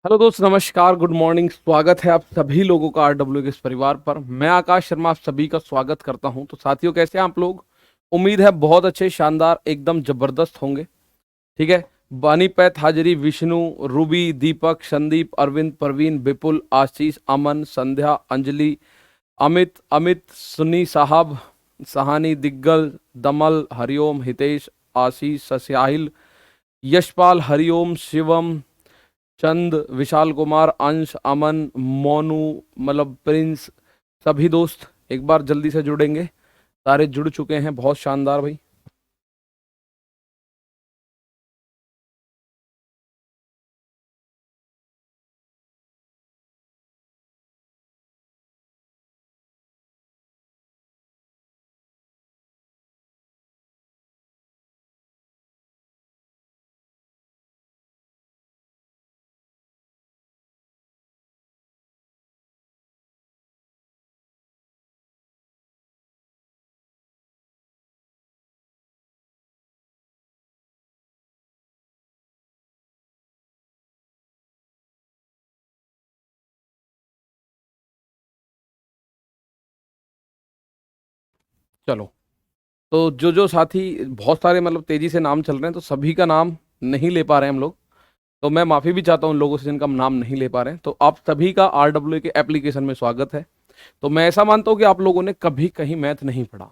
Hello दोस्त, नमस्कार, good morning. स्वागत है आप सभी लोगों का आरडब्ल्यू के इस परिवार पर। मैं आकाश शर्मा आप सभी का स्वागत करता हूं। तो साथियों, कैसे हैं आप लोग? उम्मीद है बहुत अच्छे, शानदार, एकदम जबरदस्त होंगे। ठीक है। बानीपैथ, हाजिरी, विष्णु, रूबी, दीपक, संदीप, अरविंद, परवीन, विपुल, आशीष, अमन, संध्या, अंजलि, अमित, सुन्नी साहब, सहानी, दिग्गल, दमल, हरिओम, हितेश, आशीष, सस्याहिल, यशपाल, हरिओम, शिवम, चंद, विशाल कुमार, अंश, अमन, मोनू, मतलब प्रिंस, सभी दोस्त एक बार जल्दी से जुड़ेंगे। सारे जुड़ चुके हैं, बहुत शानदार भाई। चलो, तो जो जो साथी, बहुत सारे मतलब तेजी से नाम चल रहे हैं, तो सभी का नाम नहीं ले पा रहे हैं हम लोग। तो मैं माफी भी चाहता हूँ उन लोगों से जिनका हम नाम नहीं ले पा रहे हैं। तो आप सभी का आरडब्ल्यू के एप्लीकेशन में स्वागत है। तो मैं ऐसा मानता हूँ कि आप लोगों ने कभी कहीं मैथ नहीं पढ़ा।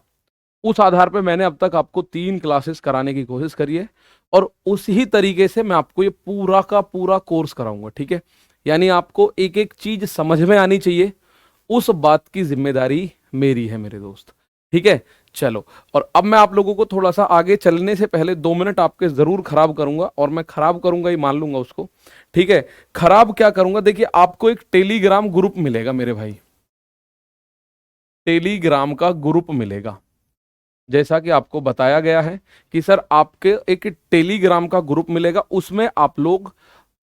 उस आधार पे मैंने अब तक आपको 3 क्लासेस कराने की कोशिश करी है, और उसी तरीके से मैं आपको ये पूरा का पूरा कोर्स कराऊंगा। ठीक है। यानी आपको एक एक चीज समझ में आनी चाहिए, उस बात की जिम्मेदारी मेरी है मेरे दोस्त। ठीक है। चलो, और अब मैं आप लोगों को थोड़ा सा आगे चलने से पहले 2 मिनट आपके जरूर खराब करूंगा, और मैं खराब करूंगा ही मान लूंगा उसको। ठीक है। खराब क्या करूंगा, देखिए, आपको एक टेलीग्राम ग्रुप मिलेगा मेरे भाई। टेलीग्राम का ग्रुप मिलेगा, जैसा कि आपको बताया गया है कि सर आपके एक टेलीग्राम का ग्रुप मिलेगा। उसमें आप लोग,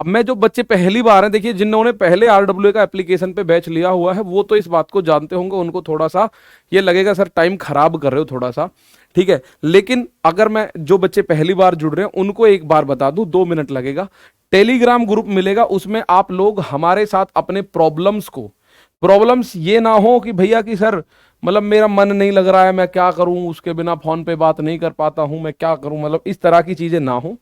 अब मैं जो बच्चे पहली बार हैं, देखिए, जिन्होंने पहले आरडब्ल्यू का एप्लीकेशन पे बैच लिया हुआ है वो तो इस बात को जानते होंगे, उनको थोड़ा सा ये लगेगा सर टाइम खराब कर रहे हो थोड़ा सा। ठीक है। लेकिन अगर मैं जो बच्चे पहली बार जुड़ रहे हैं उनको एक बार बता दूं, 2 मिनट लगेगा। टेलीग्राम ग्रुप मिलेगा, उसमें आप लोग हमारे साथ अपने प्रॉब्लम्स ये ना हो कि भैया कि सर मतलब मेरा मन नहीं लग रहा है, मैं क्या करूं, उसके बिना फोन पे बात नहीं कर पाता हूं, मैं क्या करूं, मतलब इस तरह की चीजें ना हो।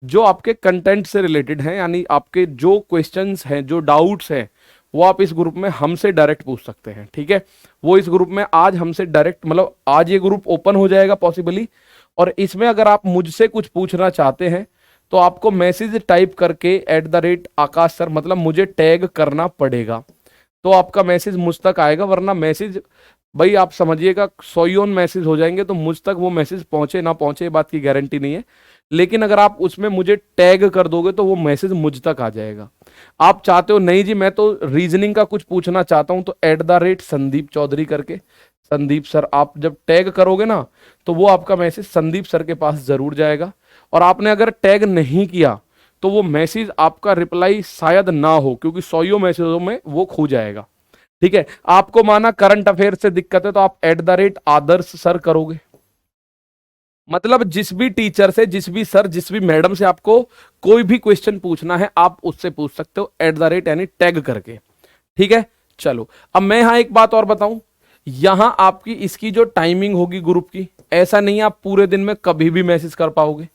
जो आपके कंटेंट से रिलेटेड हैं, यानी आपके जो क्वेश्चंस हैं, जो डाउट्स हैं, वो आप इस ग्रुप में हमसे डायरेक्ट पूछ सकते हैं। ठीक है। वो इस ग्रुप में आज हमसे डायरेक्ट, मतलब आज ये ग्रुप ओपन हो जाएगा पॉसिबली। और इसमें अगर आप मुझसे कुछ पूछना चाहते हैं तो आपको मैसेज टाइप करके @आकाश सर, मतलब मुझे टैग करना पड़ेगा, तो आपका मैसेज मुझ तक आएगा। वरना मैसेज, भाई आप समझिएगा, 100 मैसेज हो जाएंगे तो मुझ तक वो मैसेज पहुंचे ना पहुंचे, बात की गारंटी नहीं है। लेकिन अगर आप उसमें मुझे टैग कर दोगे तो वो मैसेज मुझ तक आ जाएगा। आप चाहते हो नहीं जी मैं तो रीजनिंग का कुछ पूछना चाहता हूं, तो @संदीप चौधरी करके, संदीप सर, आप जब टैग करोगे ना तो वो आपका मैसेज संदीप सर के पास जरूर जाएगा। और आपने अगर टैग नहीं किया तो वो मैसेज आपका रिप्लाई शायद ना हो, क्योंकि 100 मैसेजों में वो खो जाएगा। ठीक है। आपको माना करंट अफेयर से दिक्कत है तो आप @आदर्श सर करोगे, मतलब जिस भी टीचर से, जिस भी सर, जिस भी मैडम से आपको कोई भी क्वेश्चन पूछना है आप उससे पूछ सकते हो, यानी टैग करके। ठीक है। चलो, अब मैं यहां एक बात और बताऊं, यहां आपकी इसकी जो टाइमिंग होगी ग्रुप की, ऐसा नहीं है आप पूरे दिन में कभी भी मैसेज कर पाओगे।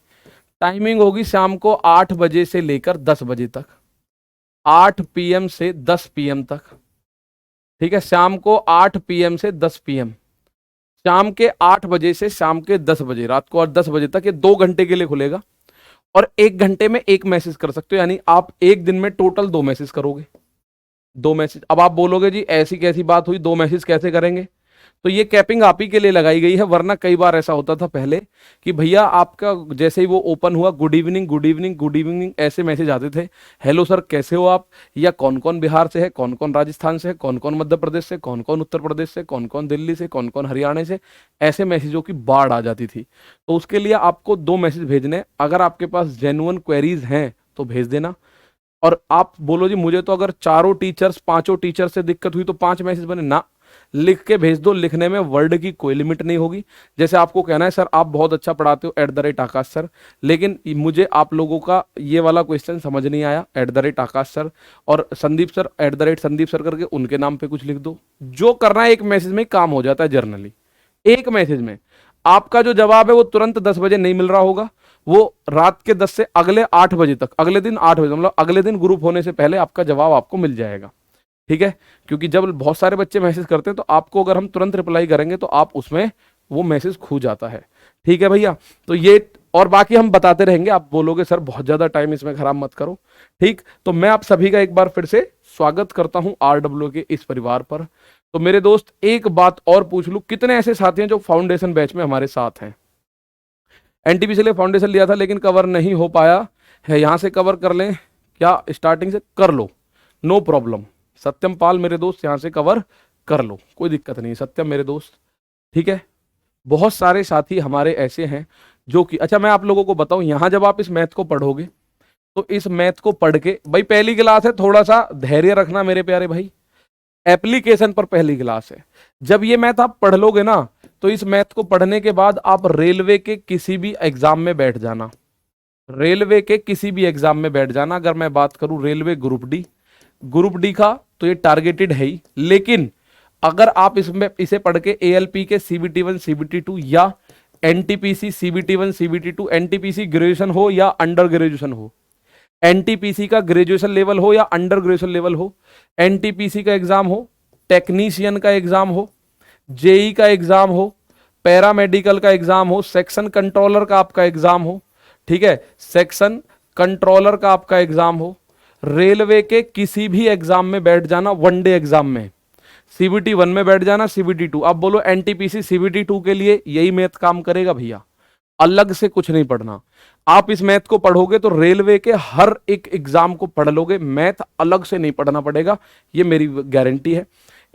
टाइमिंग होगी शाम को 8 बजे से लेकर 10 बजे तक, 8 PM से 10 PM तक। ठीक है। शाम को 8 PM से 10 PM, शाम के 8 बजे से शाम के 10 बजे, रात को और 10 बजे तक, ये 2 घंटे के लिए खुलेगा। और 1 घंटे में एक मैसेज कर सकते हो, यानी आप एक दिन में टोटल 2 मैसेज करोगे। 2 मैसेज, अब आप बोलोगे जी ऐसी कैसी बात हुई, 2 मैसेज कैसे करेंगे? तो ये कैपिंग आप ही के लिए लगाई गई है, वरना कई बार ऐसा होता था पहले कि भैया आपका जैसे ही वो ओपन हुआ, good evening, good evening, good evening, ऐसे मैसेज आते थे। हेलो सर कैसे हो आप, या कौन कौन बिहार से है, कौन कौन राजस्थान से है, कौन कौन मध्य प्रदेश से, कौन कौन उत्तर प्रदेश से, कौन कौन दिल्ली से, कौन कौन हरियाणा से, ऐसे मैसेजों की बाढ़ आ जाती थी। तो उसके लिए आपको 2 मैसेज भेजने, अगर आपके पास जेन्युइन क्वेरीज हैं तो भेज देना। और आप बोलो जी मुझे तो अगर चारों टीचर्स, पांचों टीचर से दिक्कत हुई तो 5 मैसेज बने ना, लिख के भेज दो। लिखने में वर्ड की कोई लिमिट नहीं होगी। जैसे आपको कहना है सर आप बहुत अच्छा पढ़ाते हो @आकाश सर, लेकिन मुझे आप लोगों का ये वाला क्वेश्चन समझ नहीं आया @आकाश सर, और संदीप सर @संदीप सर करके उनके नाम पे कुछ लिख दो। जो करना है एक मैसेज में काम हो जाता है जर्नली। एक मैसेज में आपका जो जवाब है वो तुरंत 10 बजे नहीं मिल रहा होगा, वो रात के 10 से अगले 8 बजे तक, अगले दिन 8 बजे, मतलब अगले दिन ग्रुप होने से पहले आपका जवाब आपको मिल जाएगा। ठीक है, क्योंकि जब बहुत सारे बच्चे मैसेज करते हैं तो आपको अगर हम तुरंत रिप्लाई करेंगे तो आप उसमें वो मैसेज खो जाता है। ठीक है भैया, तो ये और बाकी हम बताते रहेंगे। आप बोलोगे सर बहुत ज्यादा टाइम इसमें खराब मत करो। ठीक, तो मैं आप सभी का एक बार फिर से स्वागत करता हूं RW के इस परिवार पर। तो मेरे दोस्त एक बात और पूछ लूं, कितने ऐसे साथी हैं जो फाउंडेशन बैच में हमारे साथ हैं? एनटीपीसी लिए फाउंडेशन लिया था लेकिन कवर नहीं हो पाया है, यहां से कवर कर लें क्या? स्टार्टिंग से कर लो, नो प्रॉब्लम। सत्यम पाल मेरे दोस्त यहां से कवर कर लो, कोई दिक्कत नहीं सत्यम मेरे दोस्त। ठीक है, बहुत सारे साथी हमारे ऐसे हैं जो कि, अच्छा मैं आप लोगों को बताऊं, यहां जब आप इस मैथ को पढ़ोगे तो इस मैथ को पढ़ के, भाई पहली क्लास है, थोड़ा सा धैर्य रखना मेरे प्यारे भाई, एप्लीकेशन पर पहली क्लास है। जब ये मैथ आप पढ़ लोगे ना तो इस मैथ को पढ़ने के बाद आप रेलवे के किसी भी एग्जाम में बैठ जाना, रेलवे के किसी भी एग्जाम में बैठ जाना। अगर मैं बात करूं रेलवे ग्रुप डी का तो ये टारगेटेड है ही, लेकिन अगर आप इसमें इसे पढ़ के ALP के CBT1 CBT2 या NTPC CBT1 CBT2, NTPC graduation हो या अंडर ग्रेजुएशन हो, NTPC का ग्रेजुएशन लेवल हो या अंडर ग्रेजुएशन लेवल हो, NTPC का एग्जाम हो, टेक्नीशियन का एग्जाम हो, JEE का एग्जाम हो, पैरामेडिकल का एग्जाम हो, सेक्शन कंट्रोलर का आपका एग्जाम हो, ठीक है, सेक्शन कंट्रोलर का आपका एग्जाम हो, रेलवे के किसी भी एग्जाम में बैठ जाना, वनडे एग्जाम में CBT1 में बैठ जाना, CBT2। अब बोलो NTPC CBT2 के लिए यही मैथ काम करेगा भैया, अलग से कुछ नहीं पढ़ना। आप इस मैथ को पढ़ोगे तो रेलवे के हर एक एग्जाम को पढ़ लोगे, मैथ अलग से नहीं पढ़ना पड़ेगा, ये मेरी गारंटी है।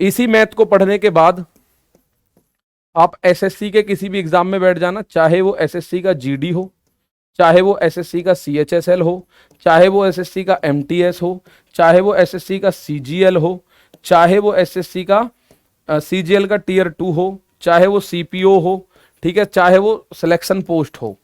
इसी मैथ को पढ़ने के बाद आप SSC के किसी भी एग्जाम में बैठ जाना, चाहे वो SSC का GD हो, चाहे वो SSC का CHSL हो, चाहे वो SSC का MTS हो, चाहे वो SSC का CGL हो, चाहे वो SSC का CGL का Tier 2 हो, चाहे वो CPO हो, ठीक है, चाहे वो सिलेक्शन पोस्ट हो,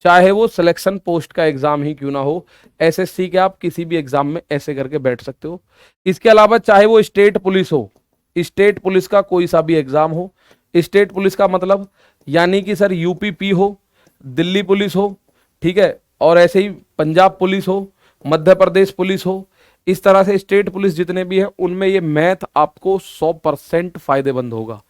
चाहे वो सिलेक्शन पोस्ट का एग्जाम ही क्यों ना हो, SSC के आप किसी भी एग्जाम में ऐसे करके बैठ सकते हो। इसके अलावा चाहे वो स्टेट पुलिस हो, स्टेट पुलिस का कोई सा भी एग्जाम हो, स्टेट पुलिस का मतलब यानी कि सर UPP हो, दिल्ली पुलिस हो, ठीक है, और ऐसे ही पंजाब पुलिस हो, मध्य प्रदेश पुलिस हो, इस तरह से स्टेट पुलिस जितने भी हैं उनमें ये मैथ आपको 100% फायदेमंद होगा।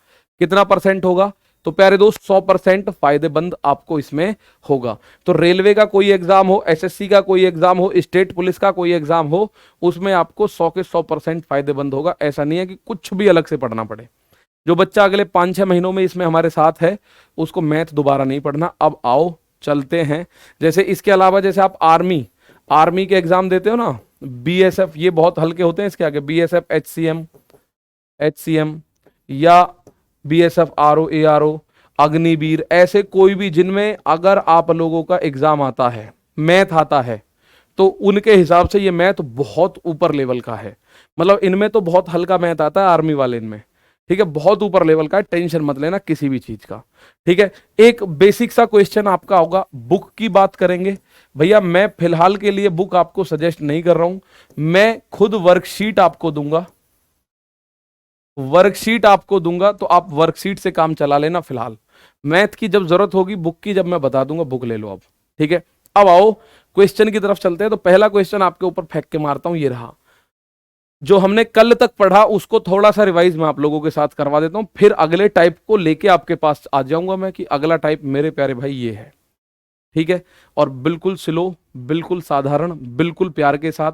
कितना परसेंट होगा? तो प्यारे दोस्त 100% फायदेमंद आपको इसमें होगा। तो रेलवे का कोई एग्जाम हो, SSC का कोई एग्जाम हो, स्टेट पुलिस का कोई एग्जाम हो, उसमें आपको 100 के 100% फायदेमंद होगा। ऐसा नहीं है कि कुछ भी अलग से पढ़ना पड़े। जो बच्चा अगले 5-6 महीनों में इसमें हमारे साथ है उसको मैथ दोबारा नहीं पढ़ना। अब आओ चलते हैं, जैसे इसके अलावा जैसे आप आर्मी के एग्जाम देते हो ना, BSF, ये बहुत हल्के होते हैं इसके आगे, BSF HCM या BSF RO ARO, अग्निवीर, ऐसे कोई भी जिनमें अगर आप लोगों का एग्जाम आता है, मैथ आता है, तो उनके हिसाब से ये मैथ बहुत ऊपर लेवल का है। मतलब इनमें तो बहुत हल्का मैथ आता है आर्मी वाले इनमें, ठीक है, बहुत ऊपर लेवल का है, टेंशन मत लेना किसी भी चीज का, ठीक है। एक बेसिक सा क्वेश्चन आपका होगा, बुक की बात करेंगे भैया। मैं फिलहाल के लिए बुक आपको सजेस्ट नहीं कर रहा हूं, मैं खुद वर्कशीट आपको दूंगा, तो आप वर्कशीट से काम चला लेना। फिलहाल मैथ की जब जरूरत होगी, बुक की जब मैं बता दूंगा, बुक ले लो अब, ठीक है। अब आओ क्वेश्चन की तरफ चलते हैं। तो पहला क्वेश्चन आपके ऊपर फेंक के मारता हूं, ये रहा, जो हमने कल तक पढ़ा उसको थोड़ा सा रिवाइज मैं आप लोगों के साथ करवा देता हूं, फिर अगले टाइप को लेके आपके पास आ जाऊंगा मैं कि अगला टाइप मेरे प्यारे भाई ये है, ठीक है। और बिल्कुल स्लो, बिल्कुल साधारण, बिल्कुल प्यार के साथ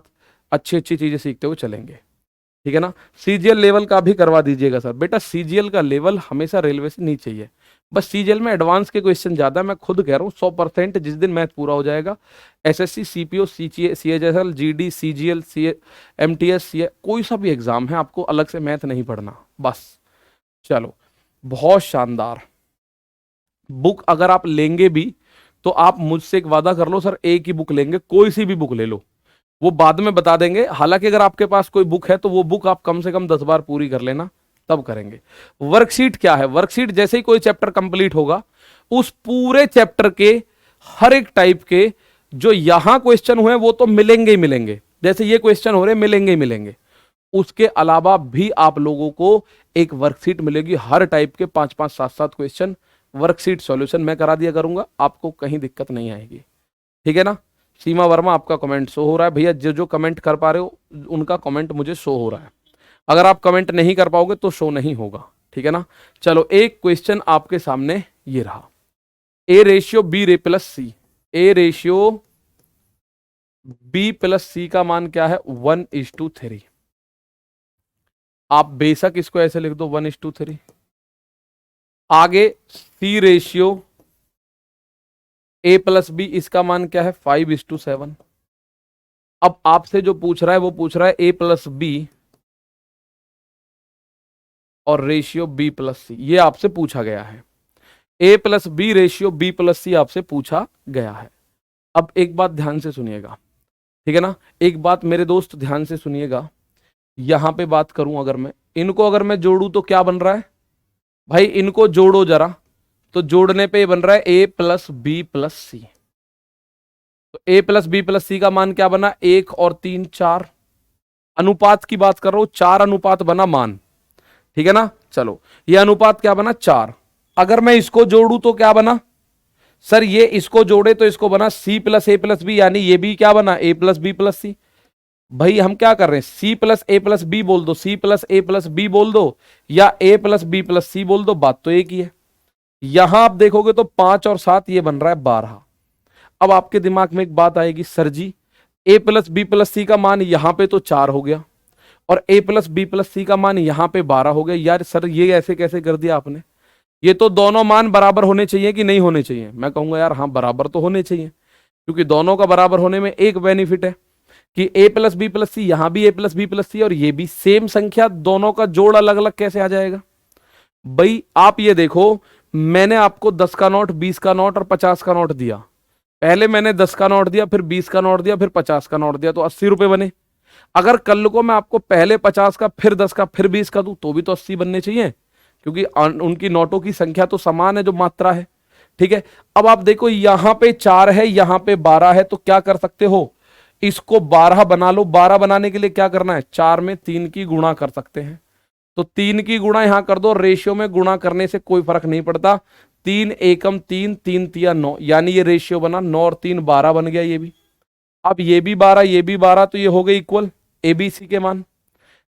अच्छी अच्छी चीजें सीखते हुए चलेंगे, ठीक है ना। CGL लेवल का भी करवा दीजिएगा सर। बेटा CGL का लेवल हमेशा रेलवे से नहीं चाहिए, बस CGL में एडवांस के क्वेश्चन ज्यादा है। मैं खुद कह रहा हूँ 100% जिस दिन मैथ पूरा हो जाएगा, SSC CPO CHSL GD CGL MTS कोई सा भी एग्जाम है, आपको अलग से मैथ नहीं पढ़ना बस। चलो बहुत शानदार। बुक अगर आप लेंगे भी तो आप मुझसे एक वादा कर लो सर, एक ही बुक लेंगे, कोई सी भी बुक ले लो, वो बाद में बता देंगे। हालांकि अगर आपके पास कोई बुक है तो वो बुक आप कम से कम 10 बार पूरी कर लेना, तब करेंगे। वर्कशीट क्या है? वर्कशीट जैसे ही कोई चैप्टर कंप्लीट होगा, उस पूरे चैप्टर के हर एक टाइप के जो यहां क्वेश्चन हुए वो तो मिलेंगे ही मिलेंगे, जैसे ये क्वेश्चन हो रहे मिलेंगे ही मिलेंगे, उसके अलावा भी आप लोगों को एक वर्कशीट मिलेगी, हर टाइप के 5-5, 7-7 क्वेश्चन वर्कशीट सॉल्यूशन मैं करा दिया करूंगा, आपको कहीं दिक्कत नहीं आएगी। ठीक है ना? सीमा वर्मा आपका कमेंट शो हो रहा है भैया, जो जो कमेंट कर पा रहे हो उनका कमेंट मुझे शो हो रहा है, अगर आप कमेंट नहीं कर पाओगे तो शो नहीं होगा। ठीक है ना? चलो एक क्वेश्चन आपके सामने ये रहा, ए रेशियो बी रे plus C, A ratio B plus C का मान क्या है? 1:3। आप बेशक इसको ऐसे लिख दो 1:3। आगे सी रेशियो ए प्लस बी, इसका मान क्या है? 5:7। अब आपसे जो पूछ रहा है वो पूछ रहा है ए प्लस बी और रेशियो बी प्लस सी, ये आपसे पूछा गया है। A plus B ratio B plus C आपसे पूछा गया है। अब एक बात ध्यान से सुनिएगा, ठीक है ना? एक बात मेरे दोस्त ध्यान से सुनिएगा, यहां पे बात करूं अगर मैं इनको अगर मैं जोड़ूं तो क्या बन रहा है भाई? इनको जोड़ो जरा, तो जोड़ने पे बन रहा है ए प्लस बी प्लस सी। तो A plus B plus C का मान क्या बना? 1 और 3 4। अनुपात की बात कर रहा हूं, 4 अनुपात बना मान। ठीक है ना? चलो ये अनुपात क्या बना? 4। अगर मैं इसको जोड़ू तो क्या बना सर? ये इसको जोड़े तो इसको बना सी प्लस ए प्लस बी, यानी ये भी क्या बना? ए प्लस बी प्लस सी। भाई हम क्या कर रहे हैं? सी प्लस ए प्लस बी बोल दो, सी प्लस ए प्लस बी बोल दो, या ए प्लस बी प्लस सी बोल दो, बात तो एक ही है। यहां आप देखोगे तो 5 और 7 ये बन रहा है 12। अब आपके दिमाग में एक बात आएगी, सर जी ए प्लस बी प्लस सी का मान यहां पे तो 4 हो गया और ए प्लस बी प्लस सी का मान यहां पे 12 हो गया, यार सर ये ऐसे कैसे कर दिया आपने? ये तो दोनों मान बराबर होने चाहिए कि नहीं होने चाहिए? मैं कहूंगा यार हाँ बराबर तो होने चाहिए, क्योंकि दोनों का बराबर होने में एक बेनिफिट है कि ए प्लस बी प्लस सी, यहां भी ए प्लस बी प्लस सी और ये भी सेम संख्या, दोनों का जोड़ अलग अलग कैसे आ जाएगा? भाई आप ये देखो, मैंने आपको 10 का नोट, 20 का नोट और 50 का नोट दिया। पहले मैंने 10 का नोट दिया, फिर 20 का नोट दिया, फिर 50 का नोट दिया, तो 80 रुपए बने। अगर कल को मैं आपको पहले 50 का, फिर 10 का, फिर 20 का दूं तो भी तो 80 बनने चाहिए, क्योंकि उनकी नोटों की संख्या तो समान है, जो मात्रा है। ठीक है? अब आप देखो यहां पे 4 है, यहां पे 12 है, तो क्या कर सकते हो? इसको 12 बना लो। 12 बनाने के लिए क्या करना है? 4 में 3 की गुणा कर सकते हैं, तो 3 की गुणा यहां कर दो। रेशियो में गुणा करने से कोई फर्क नहीं पड़ता। 3 एकम 3, 3 तिया 9, यानी ये रेशियो बना 9 और 3 12 बन गया। ये भी, अब ये भी 12, ये भी 12, तो ये हो गए इक्वल ए बी सी के मान।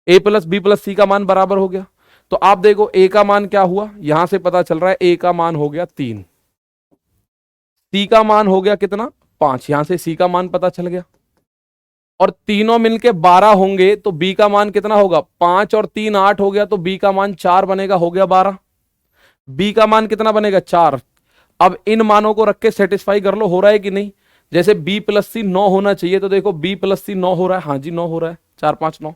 ए प्लस बी प्लस सी का मान बराबर हो गया। तो आप देखो ए का मान क्या हुआ, यहां से पता चल रहा है ए का मान हो गया 3, सी का मान हो गया कितना? 5, यहां से सी का मान पता चल गया। और तीनों मिलके 12 होंगे तो बी का मान कितना होगा? 5 और 3 8 हो गया, तो बी का मान 4 बनेगा, हो गया 12। बी का मान कितना बनेगा? 4। अब इन मानों को रख के सेटिस्फाई कर लो, हो रहा है कि नहीं? जैसे बी प्लस सी 9 होना चाहिए, तो देखो बी प्लस सी 9 हो रहा है, हाँ जी 9 हो रहा है, 4 5 9।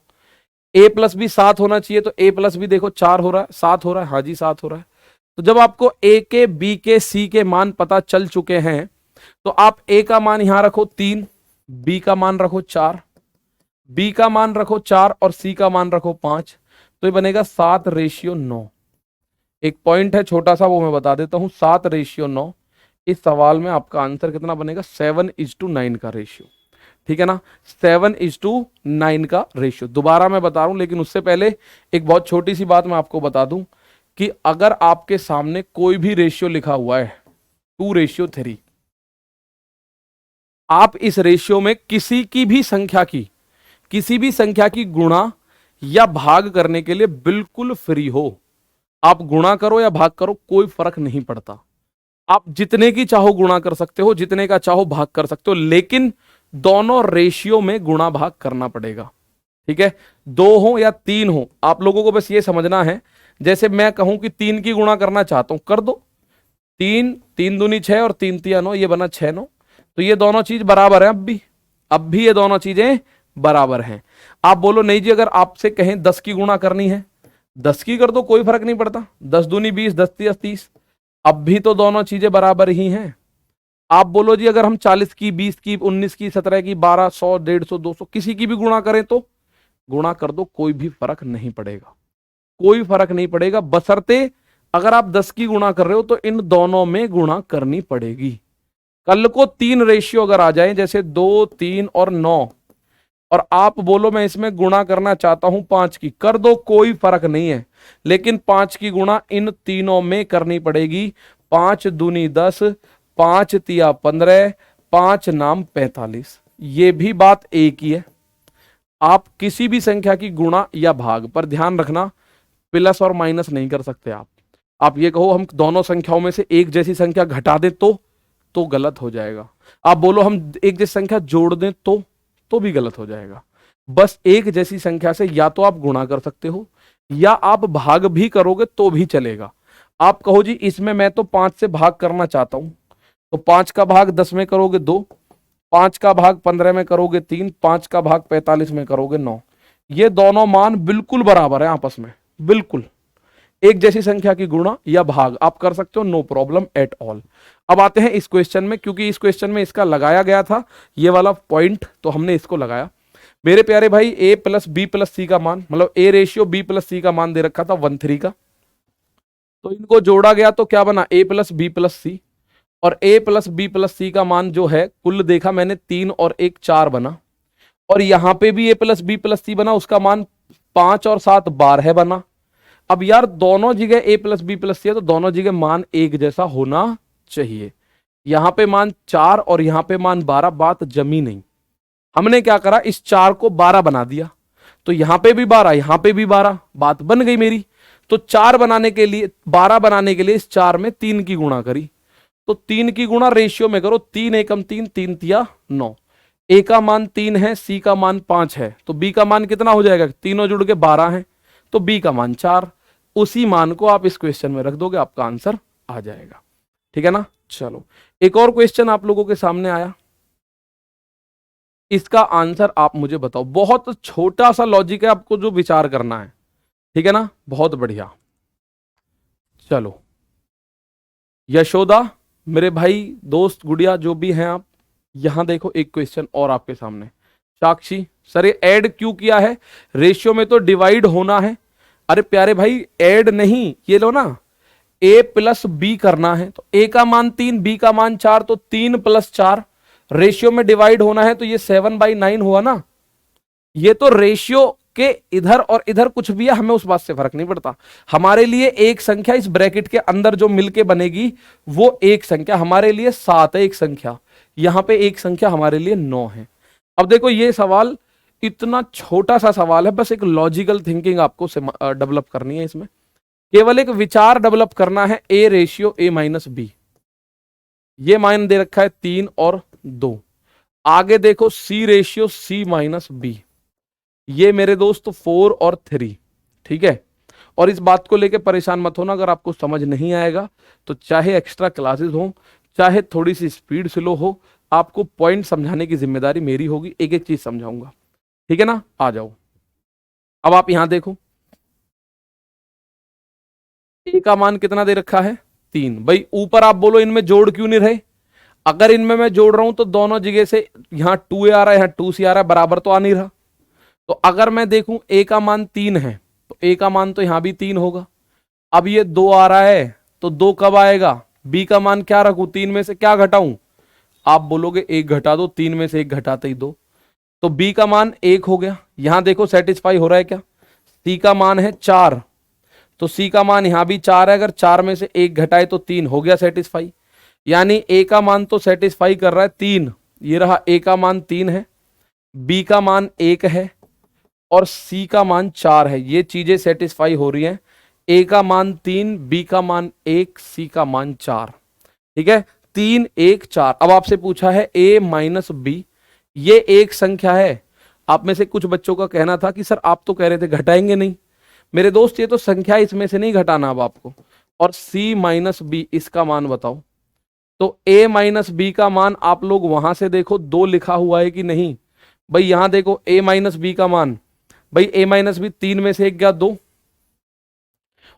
ए प्लस बी 7 होना चाहिए, तो ए प्लस बी देखो 4 हो रहा है, 7 हो रहा है, हाँ जी 7 हो रहा है। तो जब आपको ए के, बी के, सी के मान पता चल चुके हैं, तो आप ए का मान यहां रखो 3, बी का मान रखो 4, बी का मान रखो 4 और सी का मान रखो 5, तो ये बनेगा 7:9। एक पॉइंट है छोटा सा, वो मैं बता देता हूं, 7:9। इस सवाल में आपका आंसर कितना बनेगा? 7:9 का रेशियो। ठीक है ना? 7:9 का रेशियो। दोबारा मैं बता रहा हूं, लेकिन उससे पहले एक बहुत छोटी सी बात मैं आपको बता दूं कि अगर आपके सामने कोई भी रेशियो लिखा हुआ है 2:3, आप इस रेशियो में किसी भी संख्या की गुणा या भाग करने के लिए बिल्कुल फ्री हो। आप गुणा करो या भाग करो, कोई फर्क नहीं पड़ता। आप जितने की चाहो गुणा कर सकते हो, जितने का चाहो भाग कर सकते हो, लेकिन दोनों रेशियो में गुणा भाग करना पड़ेगा। ठीक है? 2 हो या 3 हो, आप लोगों को बस ये समझना है। जैसे मैं कहूं कि 3 की गुणा करना चाहता हूं, कर दो। 3 3 दूनी 6 और 3 तिया 9, ये बना 6 9। तो ये दोनों चीज बराबर है। अब भी ये दोनों चीजें बराबर हैं। आप बोलो नहीं जी, अगर आपसे कहें 10 की गुणा करनी है, 10 की कर दो, कोई फर्क नहीं पड़ता। 10 दूनी 20, 10 तिया 30, अब भी तो दोनों चीजें बराबर ही हैं। आप बोलो जी अगर हम 40 की, 20 की, 19 की, 17 की, 12, 100, 150, 200 किसी की भी गुणा करें तो गुणा कर दो, कोई भी फर्क नहीं पड़ेगा। कोई फर्क नहीं पड़ेगा, बशर्ते अगर आप 10 की गुणा कर रहे हो तो इन दोनों में गुणा करनी पड़ेगी। कल को 3 रेशियो अगर आ जाए, जैसे 2, 3 और 9, और आप बोलो मैं इसमें गुणा करना चाहता हूं 5 की, कर दो, कोई फर्क नहीं है, लेकिन 5 की गुणा इन तीनों में करनी पड़ेगी। 5 दूनी 10, 5 तिया 15, 5 नाम 45। ये भी बात एक ही है। आप किसी भी संख्या की गुणा या भाग पर ध्यान रखना, प्लस और माइनस नहीं कर सकते आप ये कहो हम दोनों संख्याओं में से एक जैसी संख्या घटा दें तो गलत हो जाएगा। आप बोलो हम एक जैसी संख्या जोड़ दें तो भी गलत हो जाएगा। बस एक जैसी संख्या से या तो आप गुणा कर सकते हो या आप भाग भी करोगे तो भी चलेगा। आप कहो जी इसमें मैं तो 5 से भाग करना चाहता हूं, तो 5 का भाग 10 में करोगे 2, 5 का भाग 15 में करोगे 3, 5 का भाग 45 में करोगे 9। ये दोनों मान बिल्कुल बराबर है आपस में, बिल्कुल एक जैसी संख्या की गुणा या भाग आप कर सकते हो, नो प्रॉब्लम एट ऑल। अब आते हैं इस क्वेश्चन में, क्योंकि इस क्वेश्चन में इसका लगाया गया था ये वाला पॉइंट, तो हमने इसको लगाया। मेरे प्यारे भाई a plus B plus C का मान, मतलब a ratio b plus C का मान दे रखा था 1:3 का, तो इनको जोड़ा गया तो क्या बना a plus B plus C, और a plus B plus C का मान जो है कुल देखा मैंने 3 और 1 4 बना, और यहां पे भी a प्लस बी प्लस सी बना, उसका मान 5 और 7 12 बना। अब यार दोनों जगह a प्लस बी प्लस सी है तो दोनों जगह मान एक जैसा होना चाहिए। यहां पे मान 4 और यहां पे मान 12, बात जमी नहीं। हमने क्या करा, इस 4 को 12 बना दिया, तो यहां पे भी 12 यहां पे भी 12, बात बन गई मेरी। तो 4 बनाने के लिए 12 बनाने के लिए इस 4 में 3 की गुणा करी, तो 3 की गुणा रेशियो में करो, 3 एकम 3, 3 तिया 9। a का मान 3 है, c का मान 5 है, तो b का मान कितना हो जाएगा, तीनों जुड़ के 12 है, तो b का मान 4। उसी मान को आप इस क्वेश्चन में रख दोगे, आपका आंसर आ जाएगा। ठीक है ना। चलो एक और क्वेश्चन आप लोगों के सामने आया, इसका आंसर आप मुझे बताओ। बहुत छोटा सा लॉजिक है, आपको जो विचार करना है, ठीक है ना, बहुत बढ़िया। चलो यशोदा, मेरे भाई दोस्त गुड़िया जो भी हैं आप, यहां देखो एक क्वेश्चन और आपके सामने। साक्षी सर ये ऐड क्यों किया है, रेशियो में तो डिवाइड होना है। अरे प्यारे भाई ऐड नहीं, ये लो ना, a प्लस बी करना है, तो a का मान 3, b का मान 4, तो 3 + 4, रेशियो में डिवाइड होना है, तो ये 7/9 हुआ ना। ये तो रेशियो के इधर और इधर कुछ भी है, हमें उस बात से फर्क नहीं पड़ता। हमारे लिए एक संख्या इस ब्रैकेट के अंदर जो मिलके बनेगी वो एक संख्या, हमारे लिए 7 है एक संख्या, यहां पे एक संख्या हमारे लिए 9 है। अब देखो ये सवाल इतना छोटा सा सवाल है, बस एक लॉजिकल थिंकिंग आपको डेवलप करनी है, इसमें केवल एक विचार डेवलप करना है। a ratio a minus B, ये मान दे रखा है 3 और 2। आगे देखो c ratio c minus B, ये मेरे दोस्त 4 और 3। ठीक है, और इस बात को लेकर परेशान मत होना, अगर आपको समझ नहीं आएगा तो चाहे एक्स्ट्रा क्लासेस हो, चाहे थोड़ी सी स्पीड स्लो हो, आपको पॉइंट समझाने की जिम्मेदारी मेरी होगी, एक एक चीज समझाऊंगा। ठीक है ना, आ जाओ। अब आप यहां देखो a का मान कितना दे रखा है 3। भाई ऊपर आप बोलो इनमें जोड़ क्यों नहीं रहे, अगर इनमें मैं जोड़ रहा हूं तो दोनों जगह से यहां 2a आ रहा है, यहां 2c आ रहा है, बराबर तो आ नहीं रहा। तो अगर मैं देखूं a का मान 3 है, तो a का मान तो यहां भी 3 होगा। अब ये 2 आ रहा है, तो 2 कब आएगा, b का मान क्या रखूं, 3 में से क्या घटाऊं, आप बोलोगे 1 घटा दो, 3 में से 1 घटाते ही 2, तो b का मान 1 हो गया। यहां देखो सेटिस्फाई हो रहा है क्या, c का मान है 4, तो c का मान यहां भी 4 है, अगर 4 में से 1 घटाए तो 3 हो गया सेटिस्फाई। यानी a का मान तो सेटिस्फाई कर रहा है 3, ये रहा a का मान 3 है, b का मान 1 है और c का मान 4 है, ये चीजें सेटिस्फाई हो रही हैं। a का मान 3, b का मान 1, c का मान 4। ठीक है, 3 1 4। अब आपसे पूछा है a माइनस बी, ये एक संख्या है। आप में से कुछ बच्चों का कहना था कि सर आप तो कह रहे थे घटाएंगे नहीं। मेरे दोस्त ये तो संख्या, इसमें से नहीं घटाना अब आपको। और c माइनस बी, इसका मान बताओ। तो a माइनस बी का मान आप लोग वहां से देखो 2 लिखा हुआ है कि नहीं। भाई यहां देखो a माइनस बी का मान, भाई a माइनस बी 3 में से 1 गया 2,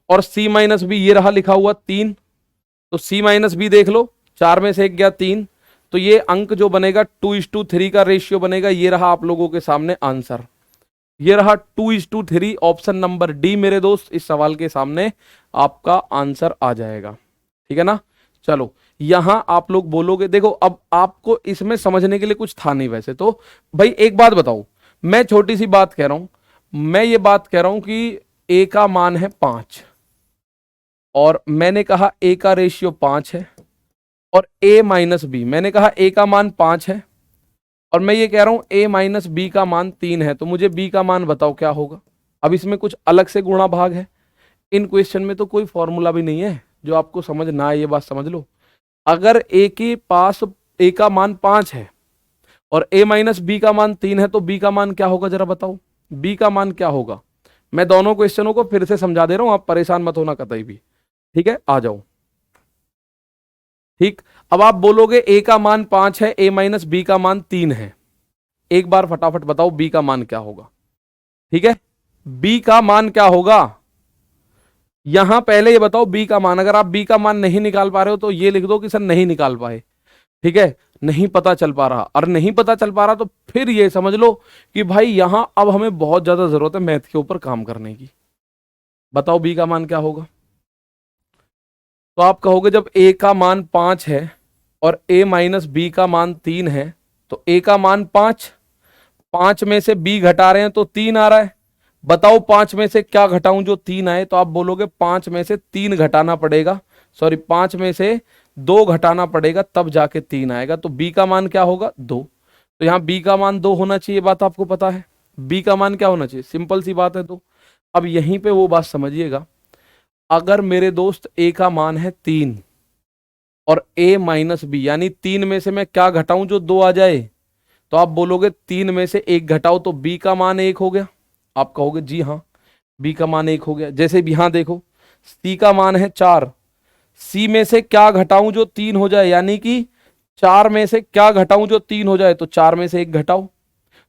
और c माइनस बी ये रहा लिखा हुआ 3, तो c माइनस बी देख लो, 4 में से 1 गया 3, तो ये अंक जो बनेगा 2:3 का रेशियो बनेगा। ये रहा आप लोगों के सामने आंसर। ये रहा 2:3, ऑप्शन नंबर डी मेरे दोस्त, इस सवाल के सामने आपका आंसर आ जाएगा। ठीक है ना। चलो यहां आप लोग बोलोगे, देखो अब आपको इसमें समझने के लिए कुछ था नहीं वैसे तो। भाई एक बात बताओ, मैं छोटी सी बात कह रहा हूं, मैं ये बात कह रहा हूं कि ए का मान है 5 और मैंने कहा ए का रेशियो 5 है, और ए माइनस बी, मैंने कहा ए का मान 5 है और मैं ये कह रहा हूं ए माइनस बी का मान 3 है, तो मुझे बी का मान बताओ क्या होगा। अब इसमें कुछ अलग से गुणा भाग है, इन क्वेश्चन में तो कोई फॉर्मूला भी नहीं है, जो आपको समझ ना आए ये बात समझ लो। अगर ए के पास ए का मान 5 है और ए माइनस बी का मान 3 है, तो बी का मान क्या होगा जरा बताओ, बी का मान क्या होगा। मैं दोनों क्वेश्चनों को फिर से समझा दे रहा हूं, आप परेशान मत होना कतई भी। ठीक है, आ जाओ। ठीक, अब आप बोलोगे ए का मान 5 है, ए माइनस बी का मान 3 है, एक बार फटाफट बताओ बी का मान क्या होगा। ठीक है, बी का मान क्या होगा, यहां पहले ये बताओ बी का मान। अगर आप बी का मान नहीं निकाल पा रहे हो तो ये लिख दो कि सर नहीं निकाल पाए। ठीक है, नहीं पता चल पा रहा, और नहीं पता चल पा रहा तो फिर ये समझ लो कि भाई यहां अब हमें बहुत ज्यादा जरूरत है मैथ के ऊपर काम करने की। बताओ बी का मान क्या होगा। तो आप कहोगे जब ए का मान 5 है और ए माइनस बी का मान 3 है, तो ए का मान 5, 5 में से बी घटा रहे हैं तो 3 आ रहा है। बताओ 5 में से क्या घटाऊं जो 3 आए, तो आप बोलोगे 5 में से 3 घटाना पड़ेगा, सॉरी 5 में से 2 घटाना पड़ेगा तब जाके 3 आएगा। तो बी का मान क्या होगा, 2। तो यहां बी का मान 2 होना चाहिए, बात आपको पता है। बी का मान क्या होना चाहिए, सिंपल सी बात है। तो अब यहीं पे वो बात समझिएगा, अगर मेरे दोस्त ए का मान है 3 और ए माइनस बी, यानी 3 में से मैं क्या घटाऊं जो 2 आ जाए, तो आप बोलोगे 3 में से 1 घटाओ तो बी का मान 1 हो गया। आप कहोगे जी हाँ, बी का मान 1 हो गया। जैसे भी यहां देखो, सी का मान है 4, सी में से क्या घटाऊं जो 3 हो जाए, यानी कि 4 में से क्या घटाऊं जो 3 हो जाए, तो 4 में से 1 घटाओ।